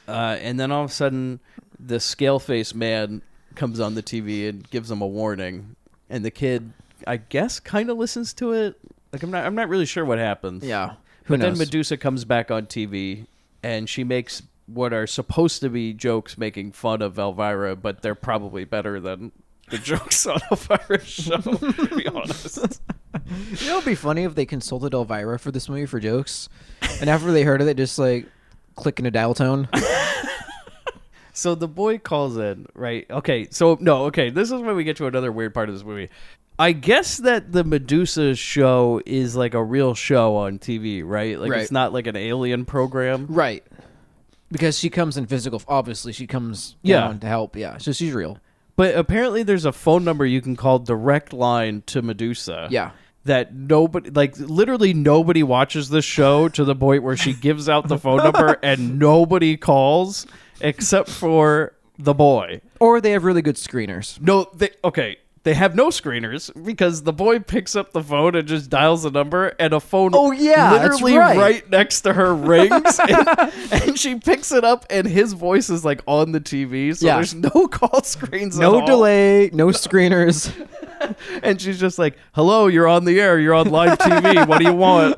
And then all of a sudden, the scale-faced man comes on the TV and gives him a warning, and the kid, I guess, kind of listens to it. Like, I'm not really sure what happens. Yeah. But then Medusa comes back on TV, and she makes what are supposed to be jokes making fun of Elvira, but they're probably better than the jokes on Elvira's show, to be honest. You know, it'd be funny if they consulted Elvira for this movie for jokes, and after they heard of it, just like click in a dial tone. So the boy calls in, right? Okay, this is when we get to another weird part of this movie. I guess that the Medusa show is like a real show on TV, right? Like, It's not like an alien program. Right. Because she comes in physical, obviously she comes down to help, so she's real. But apparently there's a phone number you can call direct line to Medusa. Yeah. That nobody, like, literally nobody watches this show to the point where she gives out the phone number and nobody calls except for the boy. Or they have really good screeners. No, they have no screeners because the boy picks up the phone and just dials the number, and a phone literally right next to her rings, and she picks it up, and his voice is like on the TV, so there's no call screens at all. No delay, no screeners. And she's just like, hello, you're on the air, you're on live TV, what do you want?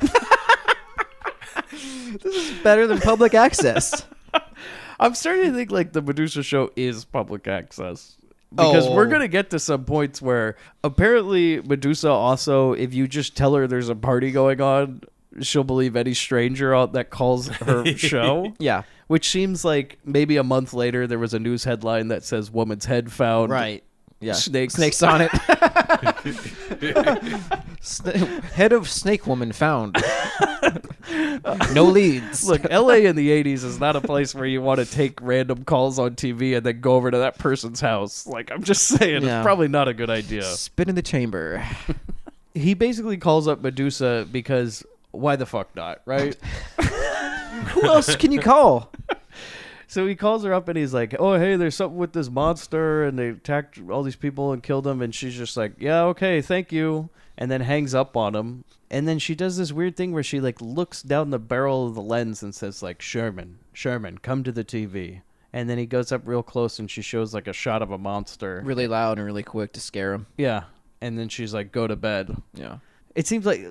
This is better than public access. I'm starting to think like the Medusa show is public access. Because we're going to get to some points where apparently Medusa also, if you just tell her there's a party going on, she'll believe any stranger that calls her show. Yeah. Which seems like maybe a month later there was a news headline that says woman's head found Yeah, Snakes on it. Head of snake woman found. No leads. Look, L.A. in the 80s is not a place where you want to take random calls on TV and then go over to that person's house. Like, I'm just saying, Yeah. it's probably not a good idea. Spin in the chamber. He basically calls up Medusa because why the fuck not, right? Who else can you call? So he calls her up and he's like, oh, hey, there's something with this monster and they attacked all these people and killed them. And she's just like, yeah, okay, thank you. And then hangs up on him. And then she does this weird thing where she like looks down the barrel of the lens and says like, Sherman, come to the TV. And then he goes up real close and she shows like a shot of a monster. Really loud and really quick to scare him. Yeah. And then she's like, go to bed. Yeah. It seems like...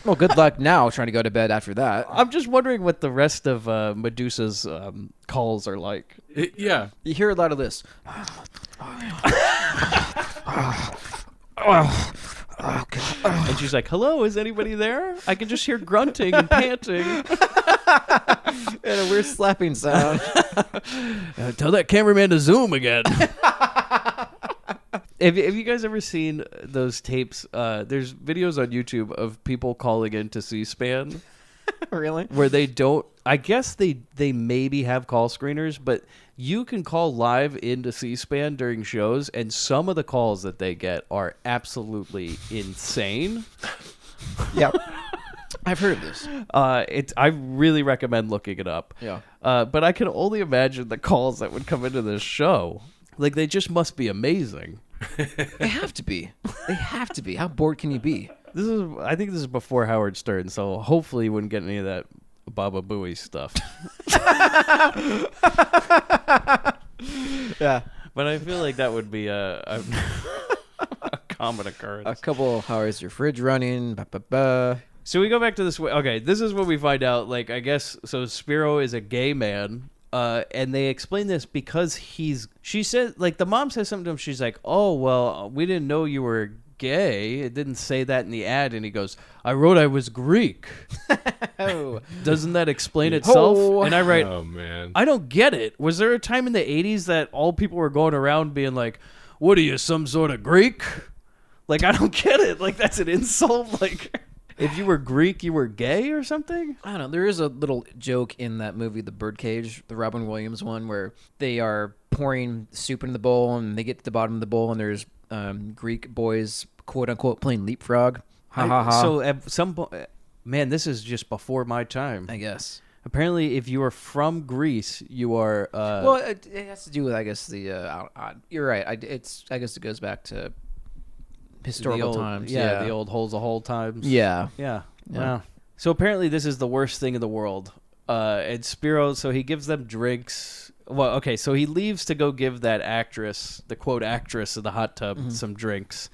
Well, good luck now trying to go to bed after that. I'm just wondering what the rest of Medusa's calls are like. Yeah. You hear a lot of this. And she's like, hello, is anybody there? I can just hear grunting and panting. And a weird slapping sound. Tell that cameraman to zoom again. Have you guys ever seen those tapes? There's videos on YouTube of people calling into C-SPAN. Really? Where they don't... I guess they maybe have call screeners, but you can call live into C-SPAN during shows, and some of the calls that they get are absolutely insane. Yeah. I've heard this. I really recommend looking it up. Yeah. But I can only imagine the calls that would come into this show. Like, they just must be amazing. They have to be. They have to be. How bored can you be? I think this is before Howard Stern, so hopefully you wouldn't get any of that Baba Booey stuff. Yeah. But I feel like that would be a common occurrence. A couple hours, your fridge running. Ba, ba, ba. So we go back to this. Okay, this is what we find out. Like, I guess, so Spiro is a gay man. And they explain this because she said, like, the mom says something to him. She's like, oh, well, we didn't know you were gay. It didn't say that in the ad. And he goes, I wrote I was Greek. Oh. Doesn't that explain itself? Oh. And I write, Oh, man. I don't get it. Was there a time in the 80s that all people were going around being like, what are you, some sort of Greek? Like, I don't get it. Like, that's an insult. Like, if you were Greek, you were gay or something? I don't know. There is a little joke in that movie, The Birdcage, the Robin Williams one, where they are pouring soup into the bowl and they get to the bottom of the bowl and there's Greek boys, quote unquote, playing leapfrog. Ha ha ha. So at some point, man, this is just before my time. I guess. Apparently, if you are from Greece, you are. Well, it has to do with, I guess, the. You're right. I guess it goes back to historical times. Yeah, the old holes a hole times. Yeah. Yeah. Wow. So apparently, this is the worst thing in the world. And Spiro, so he gives them drinks. Well, okay, so he leaves to go give that actress, the quote actress in the hot tub, some drinks,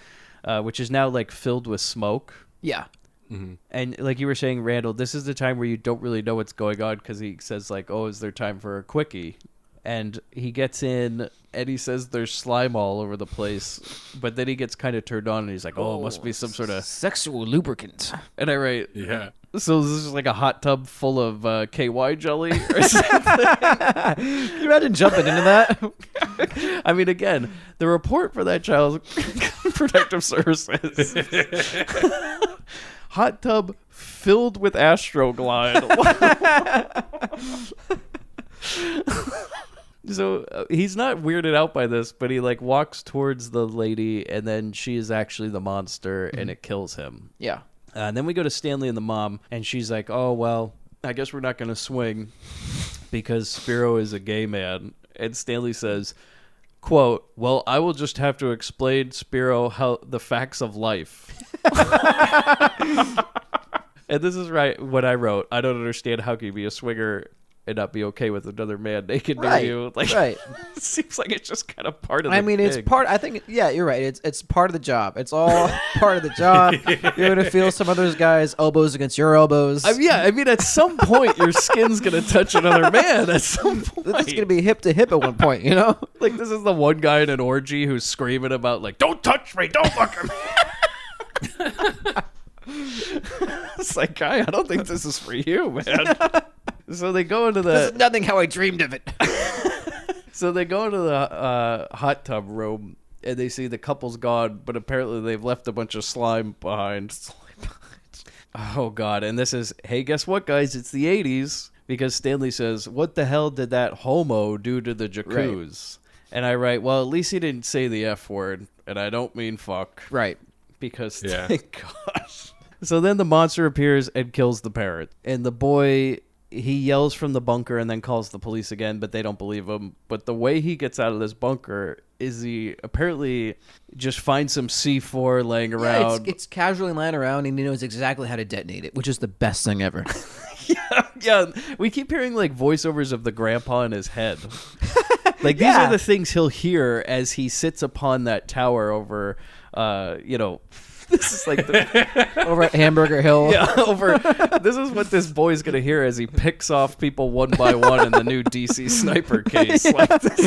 which is now like filled with smoke. Yeah. Mm-hmm. And like you were saying, Randall, this is the time where you don't really know what's going on because he says like, oh, is there time for a quickie? And he gets in and he says there's slime all over the place. But then he gets kind of turned on and he's like, oh, it must be some sort of sexual lubricant. And I write, Yeah. so this is like a hot tub full of KY jelly or something. Can you imagine jumping into that? I mean, again, the report for that Child Protective Services. Hot tub filled with Astroglide. So he's not weirded out by this, but he like walks towards the lady, and then she is actually the monster, and it kills him. Yeah. And then we go to Stanley and the mom, and she's like, oh, well, I guess we're not going to swing because Spiro is a gay man. And Stanley says, quote, well, I will just have to explain, Spiro, how the facts of life. And this is what I wrote. I don't understand how can you be a swinger and not be okay with another man naked near you. Like, right. It seems like it's just kind of part of the I mean, it's thing. part. I think, yeah, you're right. It's part of the job. It's all part of the job. You're gonna feel some of those guys' elbows against your elbows. I mean, at some point, your skin's gonna touch another man. At some point, It's gonna be hip to hip at one point. You know, like this is the one guy in an orgy who's screaming about like, "Don't touch me! Don't look at me!" It's like, guy, I don't think this is for you, man. So they go into this is nothing how I dreamed of it. So they go into the hot tub room, and they see the couple's gone, but apparently they've left a bunch of slime behind. Oh, God. And this is, hey, guess what, guys? It's the 80s. Because Stanley says, what the hell did that homo do to the jacuzzi? Right. And I write, well, at least he didn't say the F word. And I don't mean fuck. Right. Because, thank gosh. So then the monster appears and kills the parrot. And the boy, he yells from the bunker and then calls the police again, but they don't believe him. But the way he gets out of this bunker is he apparently just finds some C4 laying around. It's casually lying around, and he knows exactly how to detonate it, which is the best thing ever. Yeah. We keep hearing like voiceovers of the grandpa in his head. Like these are the things he'll hear as he sits upon that tower over, this is like over at Hamburger Hill. Yeah, this is what this boy's gonna hear as he picks off people one by one in the new DC sniper case. Like this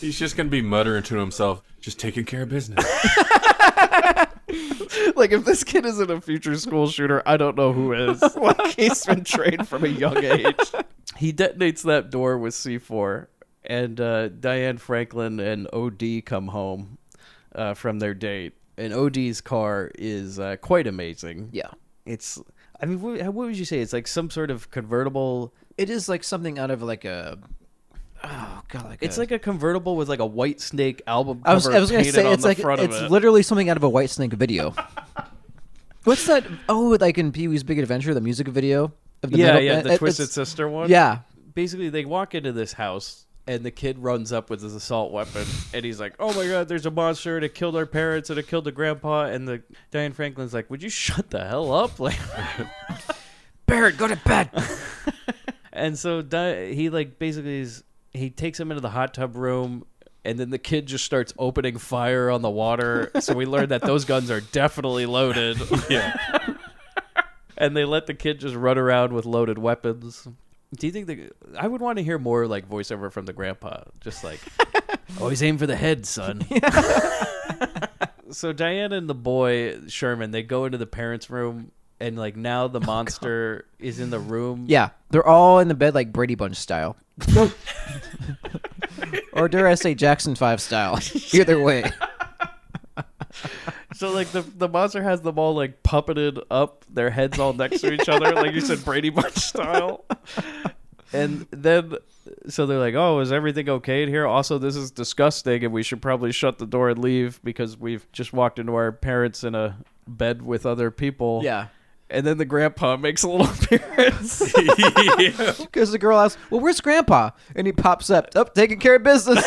He's just gonna be muttering to himself, just taking care of business. Like if this kid isn't a future school shooter, I don't know who is. Like he's been trained from a young age. He detonates that door with C4, and Diane Franklin and OD come home from their date. And OD's car is quite amazing. Yeah. It's, I mean, what would you say? It's like some sort of convertible. It is like something out of like a, oh god, it's like a convertible with like a White Snake album cover I was gonna painted say on it's the like front of it's it. literally something out of a White Snake video. What's that? Oh, like in Pee-wee's Big Adventure, the music video of the the Twisted Sister one. Yeah. Basically, they walk into this house. And the kid runs up with his assault weapon, and he's like, "Oh my God, there's a monster! And it killed our parents, and it killed the grandpa." And the Diane Franklin's like, "Would you shut the hell up?" Like, Barrett, go to bed. And so he like basically he takes him into the hot tub room, and then the kid just starts opening fire on the water. So we learned that those guns are definitely loaded. Yeah. And they let the kid just run around with loaded weapons. Do you think I would want to hear more like voiceover from the grandpa? Just like, always aim for the head, son. So Diana and the boy, Sherman, they go into the parents' room, and like now the monster is in the room. Yeah, they're all in the bed like Brady Bunch style. Or dare I say Jackson 5 style. Either way. So like the monster has them all like puppeted up, their heads all next to each other, like you said, Brady Bunch style. And then so they're like, "Oh, is everything okay in here? Also, this is disgusting, and we should probably shut the door and leave because we've just walked into our parents in a bed with other people." Yeah. And then the grandpa makes a little appearance. Because the girl asks, "Well, where's Grandpa?" And he pops up, taking care of business.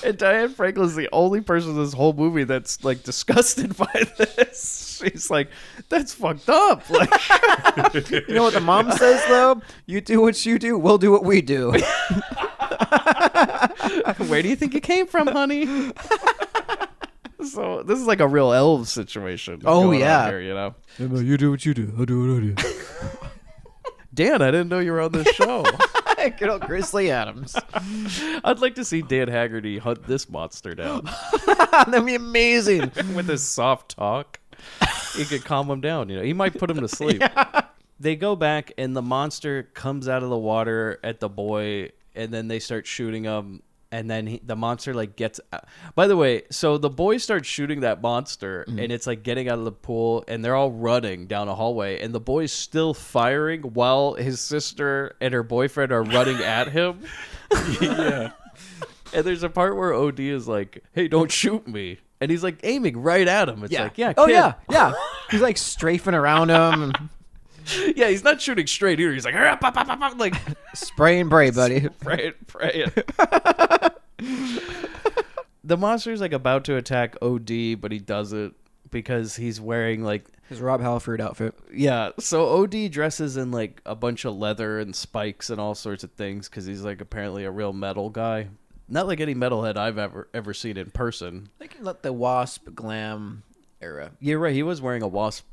And Diane Franklin's the only person in this whole movie that's like disgusted by this. She's like, "That's fucked up." Like, you know what the mom says though? You do what you do, we'll do what we do. Where do you think it came from, honey? So this is like a real elves situation. Oh going yeah, on here, you know. You do what you do, I'll do what I do. Dan, I didn't know you were on this show. Good old Grizzly Adams. I'd like to see Dan Haggerty hunt this monster down. That'd be amazing. With his soft talk, he could calm him down. You know, he might put him to sleep. Yeah. They go back, and the monster comes out of the water at the boy, and then they start shooting him. And then the monster like gets out. By the way, so the boys start shooting that monster, and it's like getting out of the pool, and they're all running down a hallway, and the boy's still firing while his sister and her boyfriend are running at him. Yeah. And there's a part where OD is like, "Hey, don't shoot me," and he's like aiming right at him. It's like, yeah, oh kid. yeah. He's like strafing around him. Yeah, he's not shooting straight either. He's like, like spray and pray, buddy. Pray it. The monster's like about to attack OD, but he doesn't because he's wearing like his Rob Halford outfit. Yeah, so OD dresses in like a bunch of leather and spikes and all sorts of things because he's like apparently a real metal guy. Not like any metalhead I've ever seen in person. They can let the Wasp glam era. You're right. He was wearing a Wasp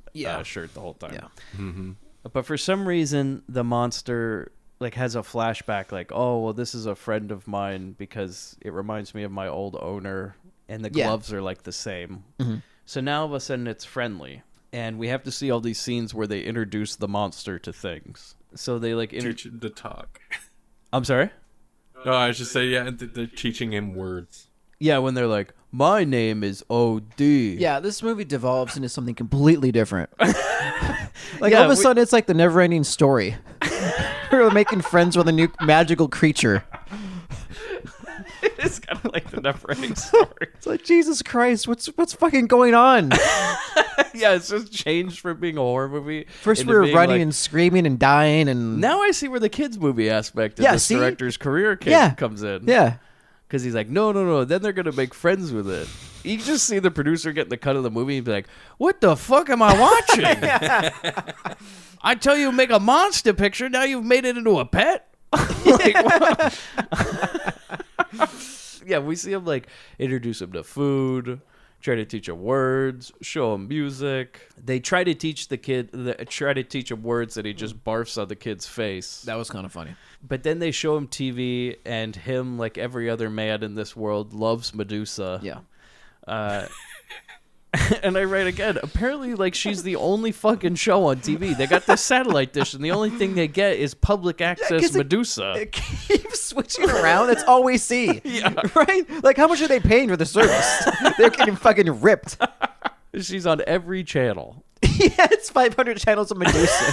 shirt the whole time. Yeah. Mm-hmm. But for some reason, the monster like has a flashback like, "Oh, well, this is a friend of mine because it reminds me of my old owner, and the gloves are like the same." Mm-hmm. So now all of a sudden it's friendly, and we have to see all these scenes where they introduce the monster to things. So they like teach it to talk. I'm sorry? No, I should say, yeah, they're teaching him words. Yeah, when they're like, my name is OD. Yeah, this movie devolves into something completely different. Like, Yeah, all of a sudden, it's like the never-ending story. We're making friends with a new magical creature. It's kind of like the never-ending story. It's like, Jesus Christ, what's fucking going on? Yeah, it's just changed from being a horror movie. First into we were being running like, and screaming and dying, and now I see where the kids movie aspect of Yeah, this see? director's career comes in. yeah. Because he's like, no. Then they're going to make friends with it. You just see the producer getting the cut of the movie and be like, what the fuck am I watching? I tell you, make a monster picture. Now you've made it into a pet? Like, what? Yeah, we see him like introduce him to food, try to teach him words, show him music. They try to teach him words that he just barfs on the kid's face. That was kind of funny. But then they show him TV, and him, like every other man in this world, loves Medusa. Yeah. And I write again, apparently, like, she's the only fucking show on TV. They got this satellite dish, and the only thing they get is public access Medusa. It keeps switching around. That's all we see. Yeah. Right? Like, how much are they paying for the service? They're getting fucking ripped. She's on every channel. Yeah, it's 500 channels of Medusa.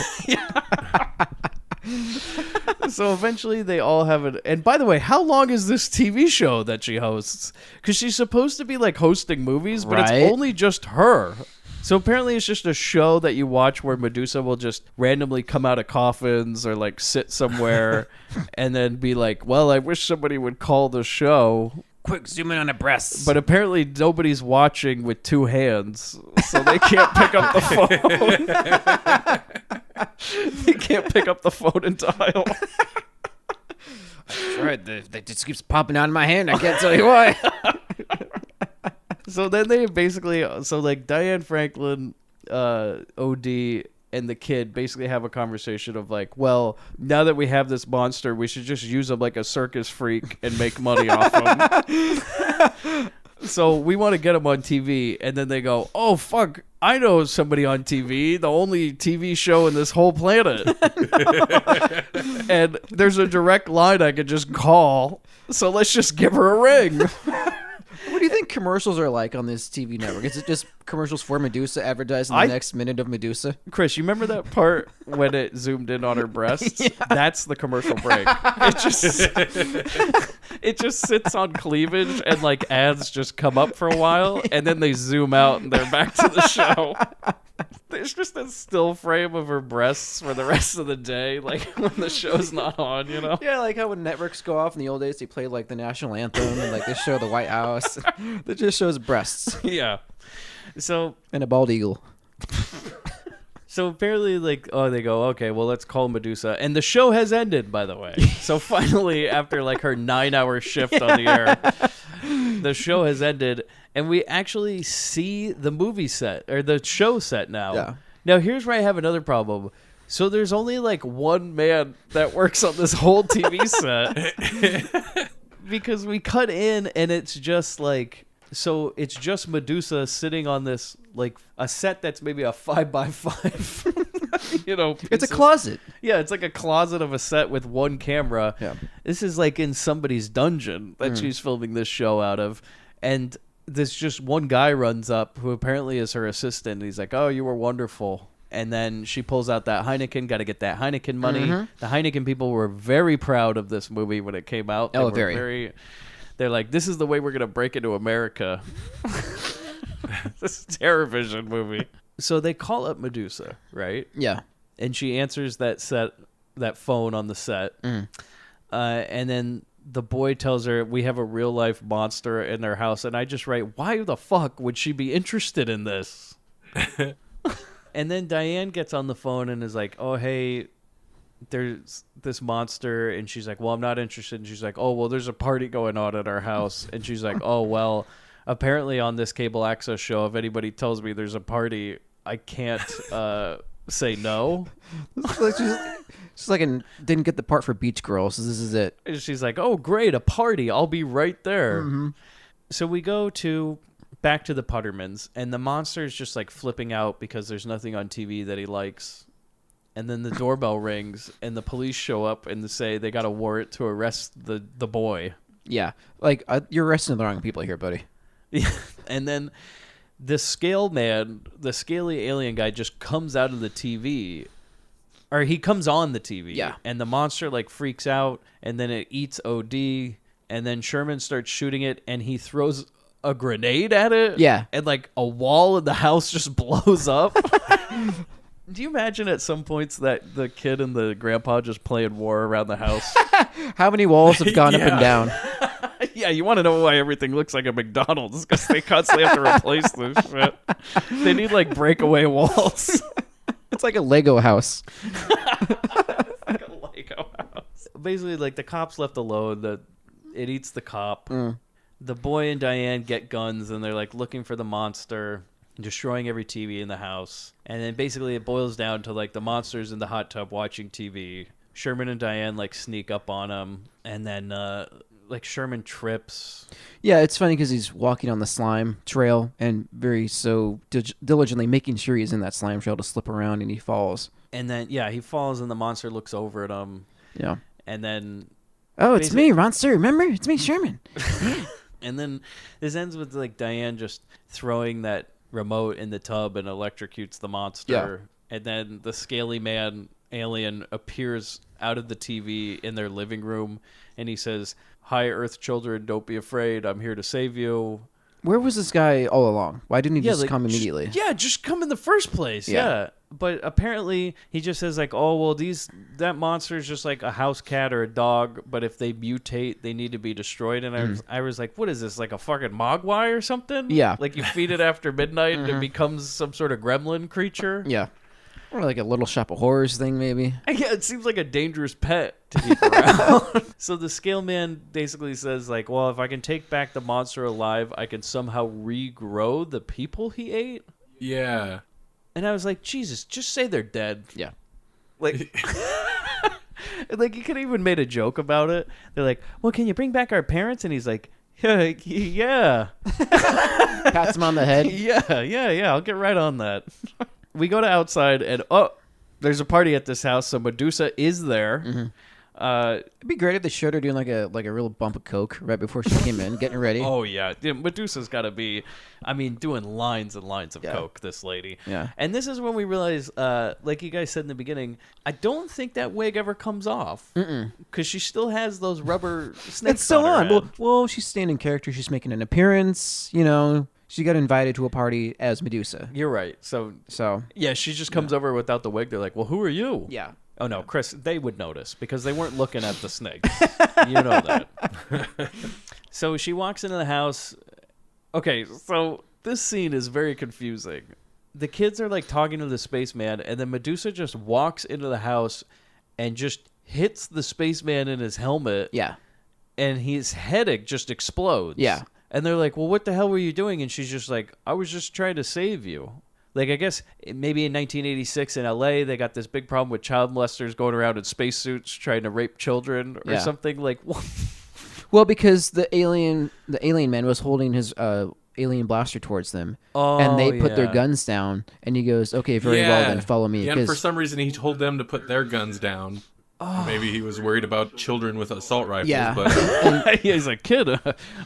So eventually they all have it. And by the way, how long is this TV show that she hosts? Because she's supposed to be like hosting movies, but Right. it's only just her. So apparently it's just a show that you watch where Medusa will just randomly come out of coffins or like sit somewhere and then be like, well, I wish somebody would call the show. Quick, zoom in on the breasts. But apparently nobody's watching with two hands, so they can't pick up the phone. They can't pick up the phone and dial. That's right. That just keeps popping out of my hand. I can't tell you why. So then they basically, like Diane Franklin, OD, and the kid basically have a conversation of like, well, now that we have this monster, we should just use him like a circus freak and make money off him. So we want to get him on TV, and then they go, oh, fuck, I know somebody on TV, the only TV show in this whole planet. And there's a direct line I could just call, so let's just give her a ring. What do you think commercials are like on this TV network? Is it just commercials for Medusa advertising the next minute of Medusa? Chris, you remember that part when it zoomed in on her breasts? Yeah. That's the commercial break. It just sits on cleavage and like ads just come up for a while and then they zoom out and they're back to the show. There's just a still frame of her breasts for the rest of the day, like when the show's not on, you know? Yeah, like how when networks go off in the old days, they play like the national anthem and like they show the White House. That just shows breasts. Yeah. So and a bald eagle. So apparently, like, oh, they go, okay, well, let's call Medusa. And the show has ended, by the way. So finally, after like her 9-hour shift on the air, the show has ended. And we actually see the movie set, or the show set now. Yeah. Now, here's where I have another problem. So there's only like one man that works on this whole TV set. Because we cut in and it's just like... So it's just Medusa sitting on this, like, a set that's maybe a 5x5, you know. It's a closet. Yeah, it's like a closet of a set with one camera. Yeah. This is like in somebody's dungeon that she's filming this show out of. And this just one guy runs up who apparently is her assistant. And he's like, oh, you were wonderful. And then she pulls out that Heineken, got to get that Heineken money. Mm-hmm. The Heineken people were very proud of this movie when it came out. They were very... They're like, this is the way we're going to break into America. This is a TerrorVision movie. So they call up Medusa, right? Yeah. And she answers that phone on the set. Mm. And then the boy tells her, we have a real-life monster in their house. And I just write, why the fuck would she be interested in this? And then Diane gets on the phone and is like, oh, hey... there's this monster, and she's like, well, I'm not interested. And she's like, oh, well, there's a party going on at our house. And she's like, oh, well, apparently on this cable access show, if anybody tells me there's a party, I can't say no. She's like, didn't get the part for Beach Girl, so this is it. And she's like, oh, great, a party. I'll be right there. Mm-hmm. So we go back to the Puttermans, and the monster is just like flipping out because there's nothing on TV that he likes. And then the doorbell rings, and the police show up and they say they got a warrant to arrest the boy. Yeah, like you're arresting the wrong people here, buddy. Yeah. And then the scale man, the scaly alien guy, just comes out of the TV, or he comes on the TV. Yeah. And the monster like freaks out, and then it eats OD, and then Sherman starts shooting it, and he throws a grenade at it. Yeah. And like a wall in the house just blows up. Do you imagine at some points that the kid and the grandpa just playing war around the house? How many walls have gone up and down? Yeah, you want to know why everything looks like a McDonald's, because they constantly have to replace this shit. They need like breakaway walls. It's like a Lego house. Like a Lego house. Basically, like the cop's left alone. It eats the cop. The boy and Diane get guns, and they're like looking for the monster, destroying every TV in the house. And then basically it boils down to like the monster's in the hot tub watching TV. Sherman and Diane like sneak up on him, and then like Sherman trips. Yeah, it's funny because he's walking on the slime trail and very diligently making sure he's in that slime trail to slip around, and he falls. And then he falls, and the monster looks over at him. Yeah. And then it's me, monster. Remember? It's me, Sherman. And then this ends with like Diane just throwing that remote in the tub and electrocutes the monster. Yeah. And then the scaly man alien appears out of the TV in their living room, and he says, "Hi, Earth children, don't be afraid. I'm here to save you." Where was this guy all along? Why didn't he just come immediately? Just come in the first place. Yeah. But apparently he just says like, "Oh, well, that monster is just like a house cat or a dog, but if they mutate, they need to be destroyed." And I was like, "What is this, like a fucking mogwai or something?" Yeah. Like you feed it after midnight and it becomes some sort of gremlin creature. Yeah. Or like a Little Shop of Horrors thing, maybe. Yeah, it seems like a dangerous pet to keep around. So the scale man basically says like, "Well, if I can take back the monster alive, I can somehow regrow the people he ate." Yeah. And I was like, Jesus, just say they're dead. Yeah. Like, like you could have even made a joke about it. They're like, "Well, can you bring back our parents?" And he's like, yeah. Pats him on the head. Yeah. I'll get right on that. We go to outside, and there's a party at this house. So Medusa is there. It'd be great if they showed her doing like a real bump of coke right before she came in, getting ready. Oh yeah, Medusa's got to be, doing lines and lines of coke. This lady. Yeah. And this is when we realize, like you guys said in the beginning, I don't think that wig ever comes off because she still has those rubber snakes. It's still on. on. Well, she's staying in character. She's making an appearance. You know, she got invited to a party as Medusa. You're right. So yeah, she just comes over without the wig. They're like, "Well, who are you?" Yeah. Oh no, Chris, they would notice because they weren't looking at the snakes. You know that. So she walks into the house. Okay, so this scene is very confusing. The kids are like talking to the spaceman, and then Medusa just walks into the house and just hits the spaceman in his helmet. Yeah. And his head just explodes. Yeah. And they're like, "Well, what the hell were you doing?" And she's just like, "I was just trying to save you." Like, I guess maybe in 1986 in LA, they got this big problem with child molesters going around in spacesuits trying to rape children or something. Like, well, because the alien man was holding his alien blaster towards them, and they put their guns down, and he goes, "Okay, very well, then follow me." Yeah, and for some reason, he told them to put their guns down. Maybe he was worried about children with assault rifles. Yeah. But he's like, "Kid,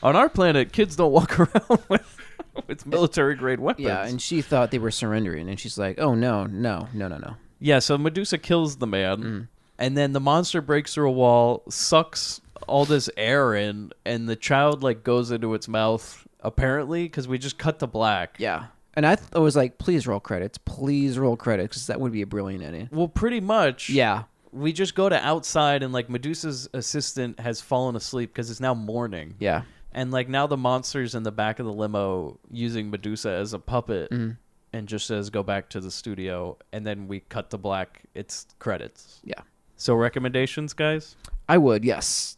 on our planet, kids don't walk around with military-grade weapons." Yeah, and she thought they were surrendering, and she's like, "Oh, no. Yeah, so Medusa kills the man, and then the monster breaks through a wall, sucks all this air in, and the child like goes into its mouth, apparently, because we just cut to black. Yeah. And I was like, please roll credits, because that would be a brilliant ending. Well, pretty much. Yeah. We just go to outside, and like Medusa's assistant has fallen asleep because it's now morning. Yeah. And like now the monster's in the back of the limo using Medusa as a puppet and just says, "Go back to the studio." And then we cut to black. It's credits. Yeah. So recommendations, guys? I would, yes.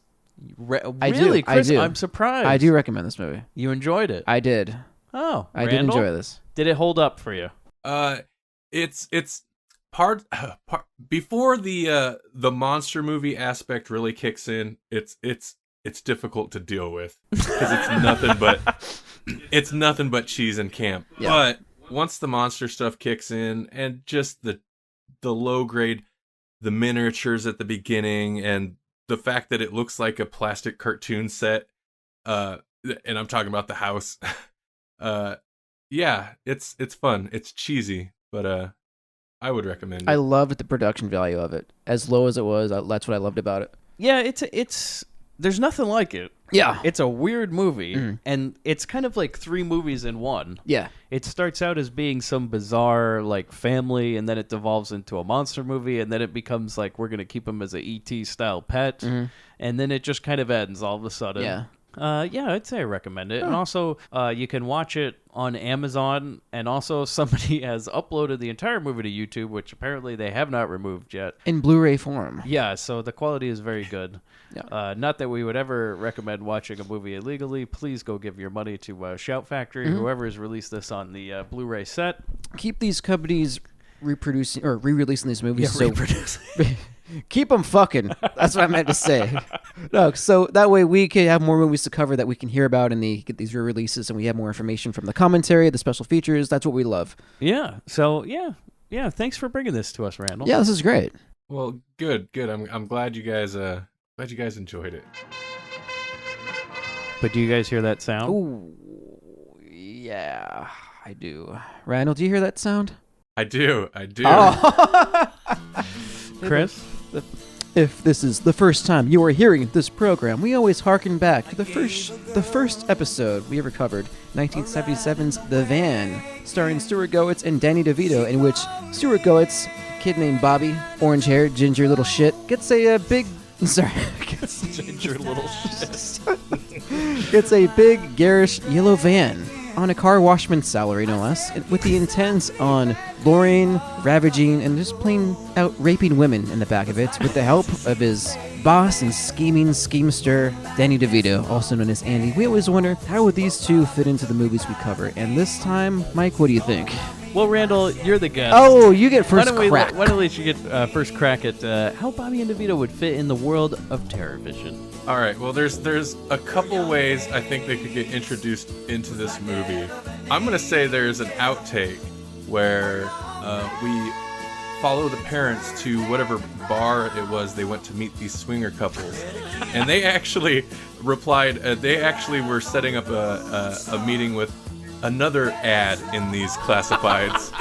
Really, Chris? I do. I'm surprised. I do recommend this movie. You enjoyed it? I did. Oh, I did enjoy this. Did it hold up for you? It's part before the monster movie aspect really kicks in. It's difficult to deal with because it's nothing but cheese and camp. Yeah. But once the monster stuff kicks in and just the the low grade, the miniatures at the beginning, and the fact that it looks like a plastic cartoon set, and I'm talking about the house. Yeah, it's fun. It's cheesy, but I would recommend it. I loved the production value of it. As low as it was, that's what I loved about it. Yeah, it's there's nothing like it. Yeah. It's a weird movie, and it's kind of like 3 movies in one. Yeah. It starts out as being some bizarre, like, family, and then it devolves into a monster movie, and then it becomes like we're going to keep him as a E.T.-style pet, and then it just kind of ends all of a sudden. Yeah. Yeah, I'd say I recommend it. And also, you can watch it on Amazon, and also somebody has uploaded the entire movie to YouTube, which apparently they have not removed yet. In Blu-ray form. Yeah, so the quality is very good. Yeah. Not that we would ever recommend watching a movie illegally. Please go give your money to Shout Factory, whoever has released this on the Blu-ray set. Keep these companies reproducing or re-releasing these movies. Yeah, Keep them fucking. That's what I meant to say. No, so that way we can have more movies to cover that we can hear about, and get these re-releases, and we have more information from the commentary, the special features. That's what we love. Yeah. So yeah. Thanks for bringing this to us, Randall. Yeah, this is great. Well, good. I'm glad you guys enjoyed it. But do you guys hear that sound? Ooh, yeah, I do. Randall, do you hear that sound? I do. Oh. Chris? If this is the first time you are hearing this program, we always harken back to the first episode we ever covered, 1977's The Van, starring Stuart Goetz and Danny DeVito, in which Stuart Goetz, a kid named Bobby, orange hair, ginger little shit, gets a big... Sorry. Ginger little shit. Gets a big, garish yellow van on a car washman's salary, no less, with the intent on luring, ravaging, and just plain out raping women in the back of it with the help of his boss and scheming schemester, Danny DeVito, also known as Andy. We always wonder, how would these two fit into the movies we cover? And this time, Mike, what do you think? Well, Randall, you're the guest. Oh, you get first crack. Why don't we let you get first crack at how Bobby and DeVito would fit in the world of TerrorVision? All right. Well, there's a couple ways I think they could get introduced into this movie. I'm gonna say there's an outtake where we follow the parents to whatever bar it was they went to meet these swinger couples, and they actually replied. They actually were setting up a meeting with another ad in these classifieds.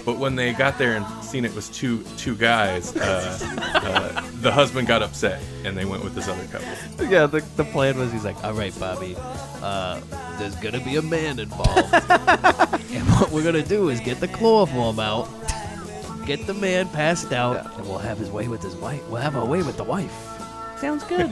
But when they got there and seen it was two guys, the husband got upset and they went with this other couple. Yeah, the plan was he's like, all right, Bobby, there's going to be a man involved. And what we're going to do is get the chloroform out, get the man passed out, and we'll have his way with his wife. We'll have our way with the wife. Sounds good.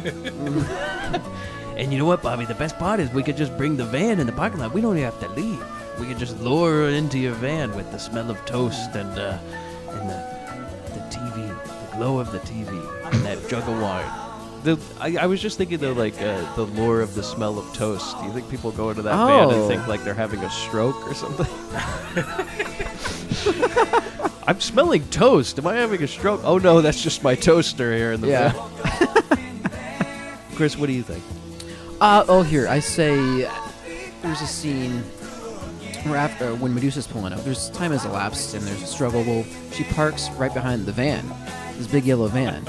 And you know what, Bobby? The best part is we could just bring the van in the parking lot. We don't even have to leave. We could just lure her into your van with the smell of toast and the TV, the glow of the TV, and that jug of wine. I was just thinking though, like the lure of the smell of toast. Do you think people go into that van and think like they're having a stroke or something? I'm smelling toast. Am I having a stroke? Oh no, that's just my toaster here in the van. Chris, what do you think? Here I say there's a scene where after when Medusa's pulling up, there's time has elapsed and there's a struggle. Well, she parks right behind the van, this big yellow van,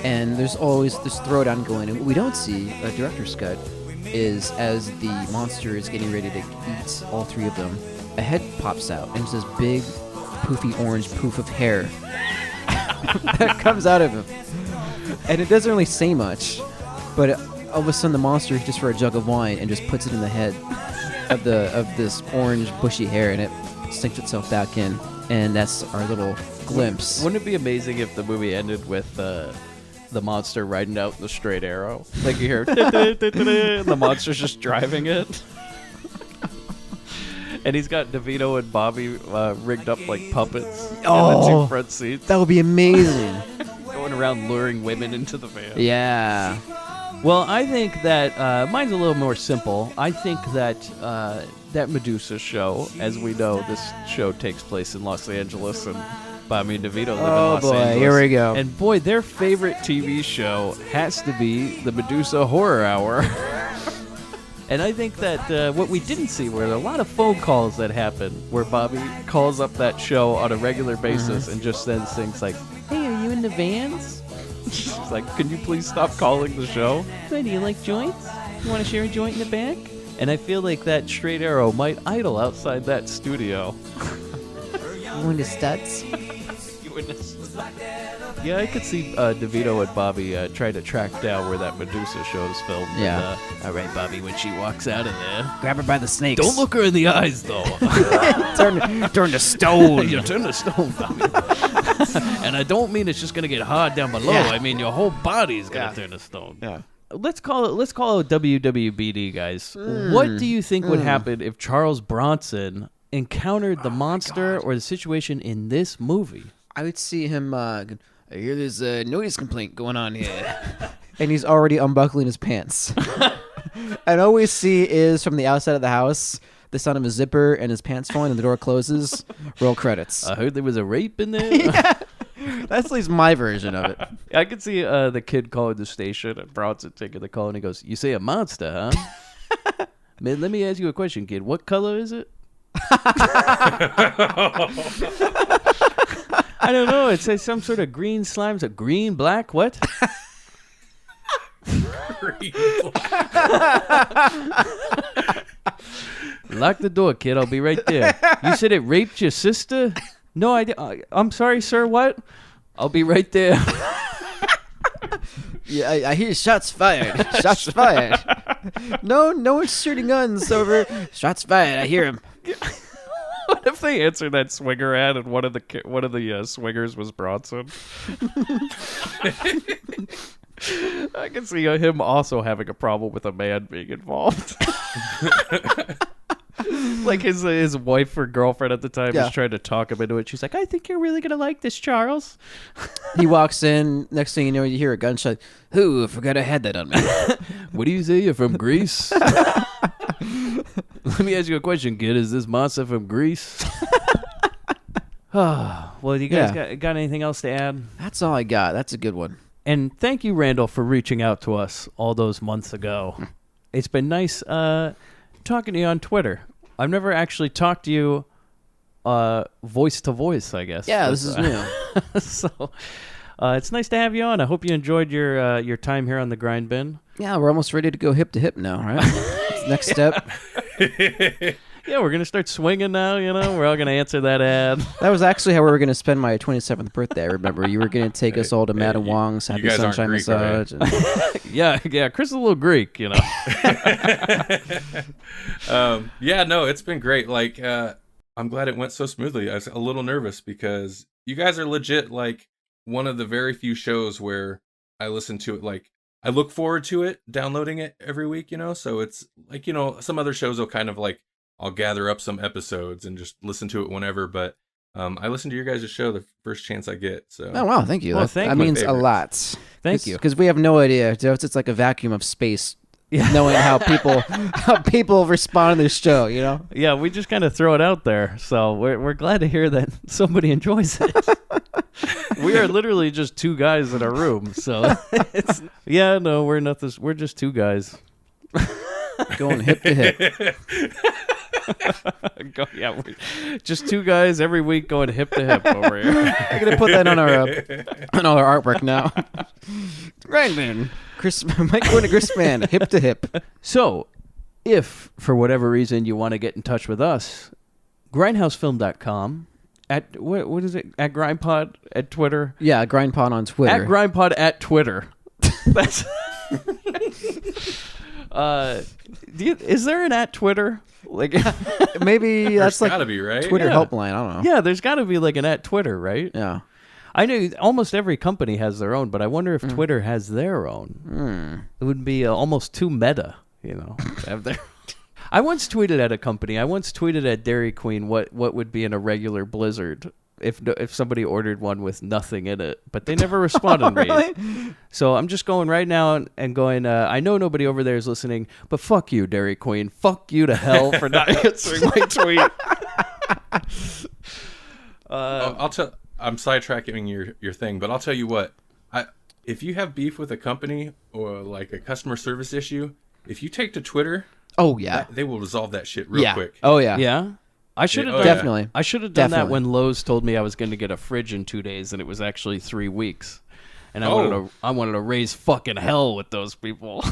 and there's always this throwdown going. And what we don't see, a director's cut, is as the monster is getting ready to eat all 3 of them, a head pops out and it's this big, poofy orange poof of hair that comes out of him, and it doesn't really say much, but all of a sudden the monster reaches for a jug of wine and just puts it in the head of this orange bushy hair, and it sinks itself back in, and that's our little glimpse. Wouldn't it be amazing if the movie ended with the monster riding out the straight arrow? Like you hear, and the monster's just driving it. And he's got DeVito and Bobby rigged up like puppets in the 2 front seats. That would be amazing. Going around luring women into the van. Yeah. Well, I think that mine's a little more simple. I think that that Medusa show, as we know, this show takes place in Los Angeles, and Bobby and DeVito live in Los Angeles. Here we go. And boy, their favorite TV show has to be the Medusa Horror Hour. And I think that what we didn't see were a lot of phone calls that happen where Bobby calls up that show on a regular basis and just sends things like, "Hey, are you in the vans?" She's like, "Can you please stop calling the show?" "Hey, do you like joints? You want to share a joint in the back?" And I feel like that straight arrow might idle outside that studio. You into studs? Yeah, I could see DeVito and Bobby try to track down where that Medusa show is filmed. Yeah. And, all right, Bobby, when she walks out of there, Grab her by the snakes. don't look her in the eyes, though. turn to stone. You turn to stone, Bobby. And I don't mean it's just gonna get hard down below. Yeah. I mean your whole body's gonna turn to stone. Yeah. Let's call it WWBD, guys. What do you think would happen if Charles Bronson encountered the monster or the situation in this movie? I would see him. I hear there's a noise complaint going on here, and he's already unbuckling his pants. And all we see is from the outside of the house the sound of a zipper and his pants falling, and the door closes. Roll credits. I heard there was a rape in there. Yeah. That's at least my version of it. I could see the kid calling the station and Bronson taking the call, and he goes, "You say a monster, huh?" Man, let me ask you a question, kid. What color is it? I don't know. It says some sort of green slimes. A green, black, what? Green Lock the door, kid. I'll be right there. You said it raped your sister? No, I'm sorry, sir. What? I'll be right there. Yeah, I hear shots fired. Shots fired. No one's shooting guns over. Shots fired. I hear him. What if they answered that swinger ad and one of the swingers was Bronson? I can see him also having a problem with a man being involved. Like his wife or girlfriend at the time was trying to talk him into it. She's like, "I think you're really gonna like this, Charles." He walks in. Next thing you know, you hear a gunshot. Ooh, I forgot I had that on me. What do you say? You're from Greece? Let me ask you a question, kid. Is this monster from Greece? Well, you guys got anything else to add? That's all I got. That's a good one. And thank you, Randall, for reaching out to us all those months ago. It's been nice talking to you on Twitter. I've never actually talked to you voice to voice, I guess. Yeah, this is new. So it's nice to have you on. I hope you enjoyed your time here on the Grindbin. Yeah, we're almost ready to go hip to hip now, right? Next step. Yeah, we're going to start swinging now, We're all going to answer that ad. That was actually how we were going to spend my 27th birthday, remember? You were going to take us all to Madam Wong's Happy Sunshine Greek, Massage. right? Yeah, Chris is a little Greek, Yeah, no, it's been great. Like, I'm glad it went so smoothly. I was a little nervous because you guys are legit, like, one of the very few shows where I listen to it, like, I look forward to it, downloading it every week, so it's like, some other shows will kind of like, I'll gather up some episodes and just listen to it whenever, but I listen to your guys' show the first chance I get. So. Oh, wow, thank you. Well, that means a lot. Thank you. Because we have no idea. It's like a vacuum of space, knowing how people respond to this show, Yeah, we just kind of throw it out there. So we're glad to hear that somebody enjoys it. We are literally just two guys in a room. So we're not this. We're just two guys. Going hip to hip. We're just two guys every week going hip to hip over here. I'm gonna put that on our artwork now. Grindbin, Mike going to Gristman, hip to hip. So, if for whatever reason you want to get in touch with us, grindhousefilm.com at what is it? At Grindpod at Twitter. Yeah, Grindpod on Twitter. At Grindpod at Twitter. That's. Is there an at Twitter? Like maybe that's like gotta be, right? Twitter helpline. I don't know. Yeah, there's got to be like an at Twitter, right? Yeah. I know almost every company has their own, but I wonder if Twitter has their own. It would be almost too meta, to have their. I once tweeted at a company. I once tweeted at Dairy Queen what would be in a regular Blizzard if somebody ordered one with nothing in it, but they never responded to me. So I'm just going right now and going, I know nobody over there is listening, but fuck you, Dairy Queen. Fuck you to hell for not answering my tweet. I'll tell. I'm sidetracking your thing, but I'll tell you what. If you have beef with a company or like a customer service issue, if you take to Twitter Oh yeah. They will resolve that shit real quick. Oh yeah. Yeah. I should have definitely. I should have done that Definitely. when Lowe's told me I was going to get a fridge in 2 days, and it was actually 3 weeks. And I wanted to raise fucking hell with those people.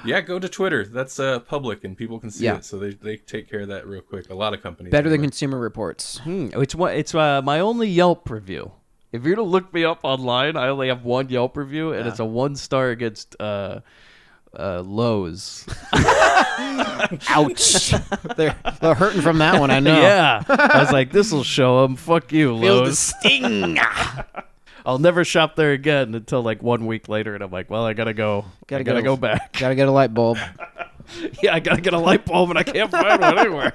Yeah, go to Twitter. That's public, and people can see it. So they take care of that real quick. A lot of companies. Better than Consumer Reports. It's my only Yelp review. If you're to look me up online, I only have 1 Yelp review, and it's a 1-star against Lowe's. Ouch. They're hurting from that one, I know. Yeah. I was like, this will show them. Fuck you, Lowe's. Feel the sting. I'll never shop there again until like 1 week later, and I'm like, well, I gotta go. Gotta go back. Gotta get a light bulb. Yeah, I gotta get a light bulb, and I can't find one anywhere.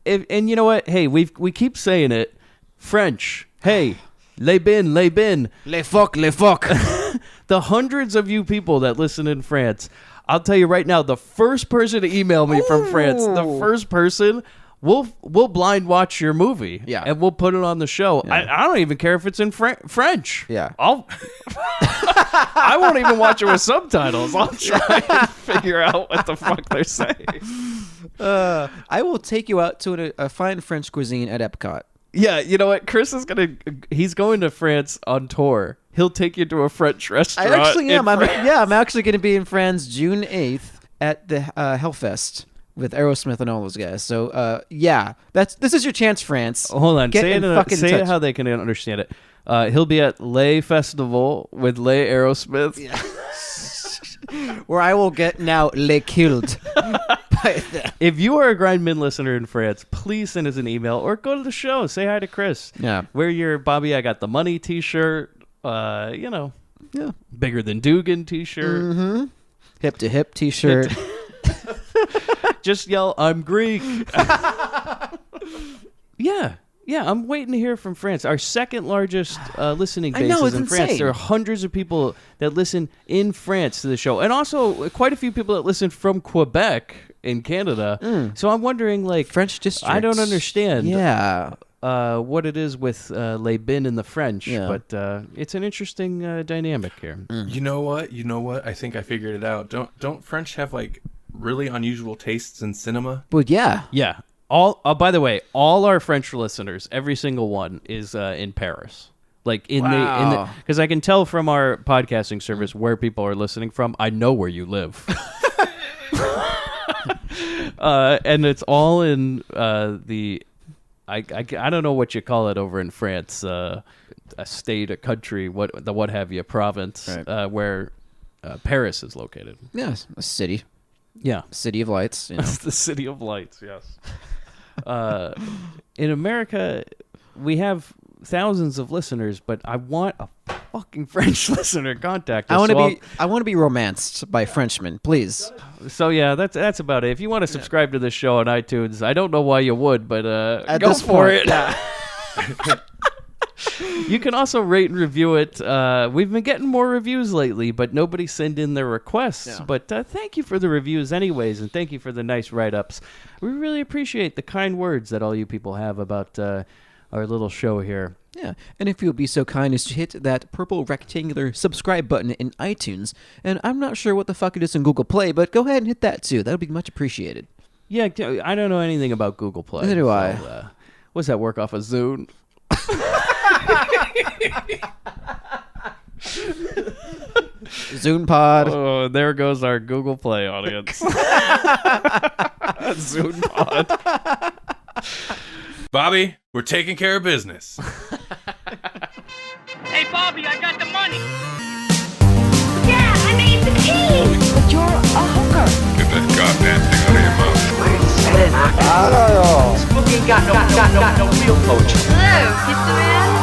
And you know what? Hey, we keep saying it. French. Hey, les bin. Les fuck. The hundreds of you people that listen in France, I'll tell you right now, the first person to email me from France, the first person, we'll blind watch your movie. Yeah. And we'll put it on the show. Yeah. I don't even care if it's in French. Yeah. I won't even watch it with subtitles. I'll try and figure out what the fuck they're saying. I will take you out to a fine French cuisine at Epcot. Yeah, you know what? Chris is he's going to France on tour. He'll take you to a French restaurant. I actually am. I'm actually going to be in France June 8th at the Hellfest with Aerosmith and all those guys. So, this is your chance, France. Hold on. Say it touch. how they can understand it. He'll be at Les Festival with Les Aerosmith. Yeah. Where I will get now Les Killed. If you are a Grindbin listener in France, please send us an email or go to the show. Say hi to Chris. Yeah. Wear your Bobby I Got the Money t-shirt. Yeah. Bigger than Dugan t-shirt. Mm-hmm. Hip to hip t-shirt. Just yell, I'm Greek. Yeah, I'm waiting to hear from France. Our second largest listening base is in France. There are hundreds of people that listen in France to the show. And also quite a few people that listen from Quebec in Canada. So I'm wondering, like... French districts. I don't understand what it is with Les Bin in the French, but it's an interesting dynamic here. You know what? I think I figured it out. Don't French have, like, really unusual tastes in cinema? Well, yeah. Yeah. By the way, all our French listeners, every single one, is in Paris. Like because I can tell from our podcasting service where people are listening from. I know where you live, and it's all in the. I don't know what you call it over in France. A state, a country, what have you, province, right. Where Paris is located. Yes, a city. Yeah, City of Lights. You know. The City of Lights. Yes. In America, we have thousands of listeners, but I want a fucking French listener to contact us. I want to be romanced by Frenchmen, please. So yeah, that's about it. If you want to subscribe to this show on iTunes, I don't know why you would, but go for it. Yeah. You can also rate and review it. We've been getting more reviews lately, but nobody sent in their requests. Yeah. But thank you for the reviews anyways, and thank you for the nice write-ups. We really appreciate the kind words that all you people have about our little show here. Yeah, and if you'll be so kind as to hit that purple rectangular subscribe button in iTunes, and I'm not sure what the fuck it is in Google Play, but go ahead and hit that too. That would be much appreciated. Yeah, I don't know anything about Google Play. Neither do I. What's that, work off of Zune? Zune Pod. Oh, there goes our Google Play audience. Zune Pod. Bobby, we're taking care of business. Hey, Bobby, I got the money. Yeah, I made the tea. But you're a hooker. Get that goddamn thing out of your mouth. Spooky ain't got no real culture. Hello, Mr. Man.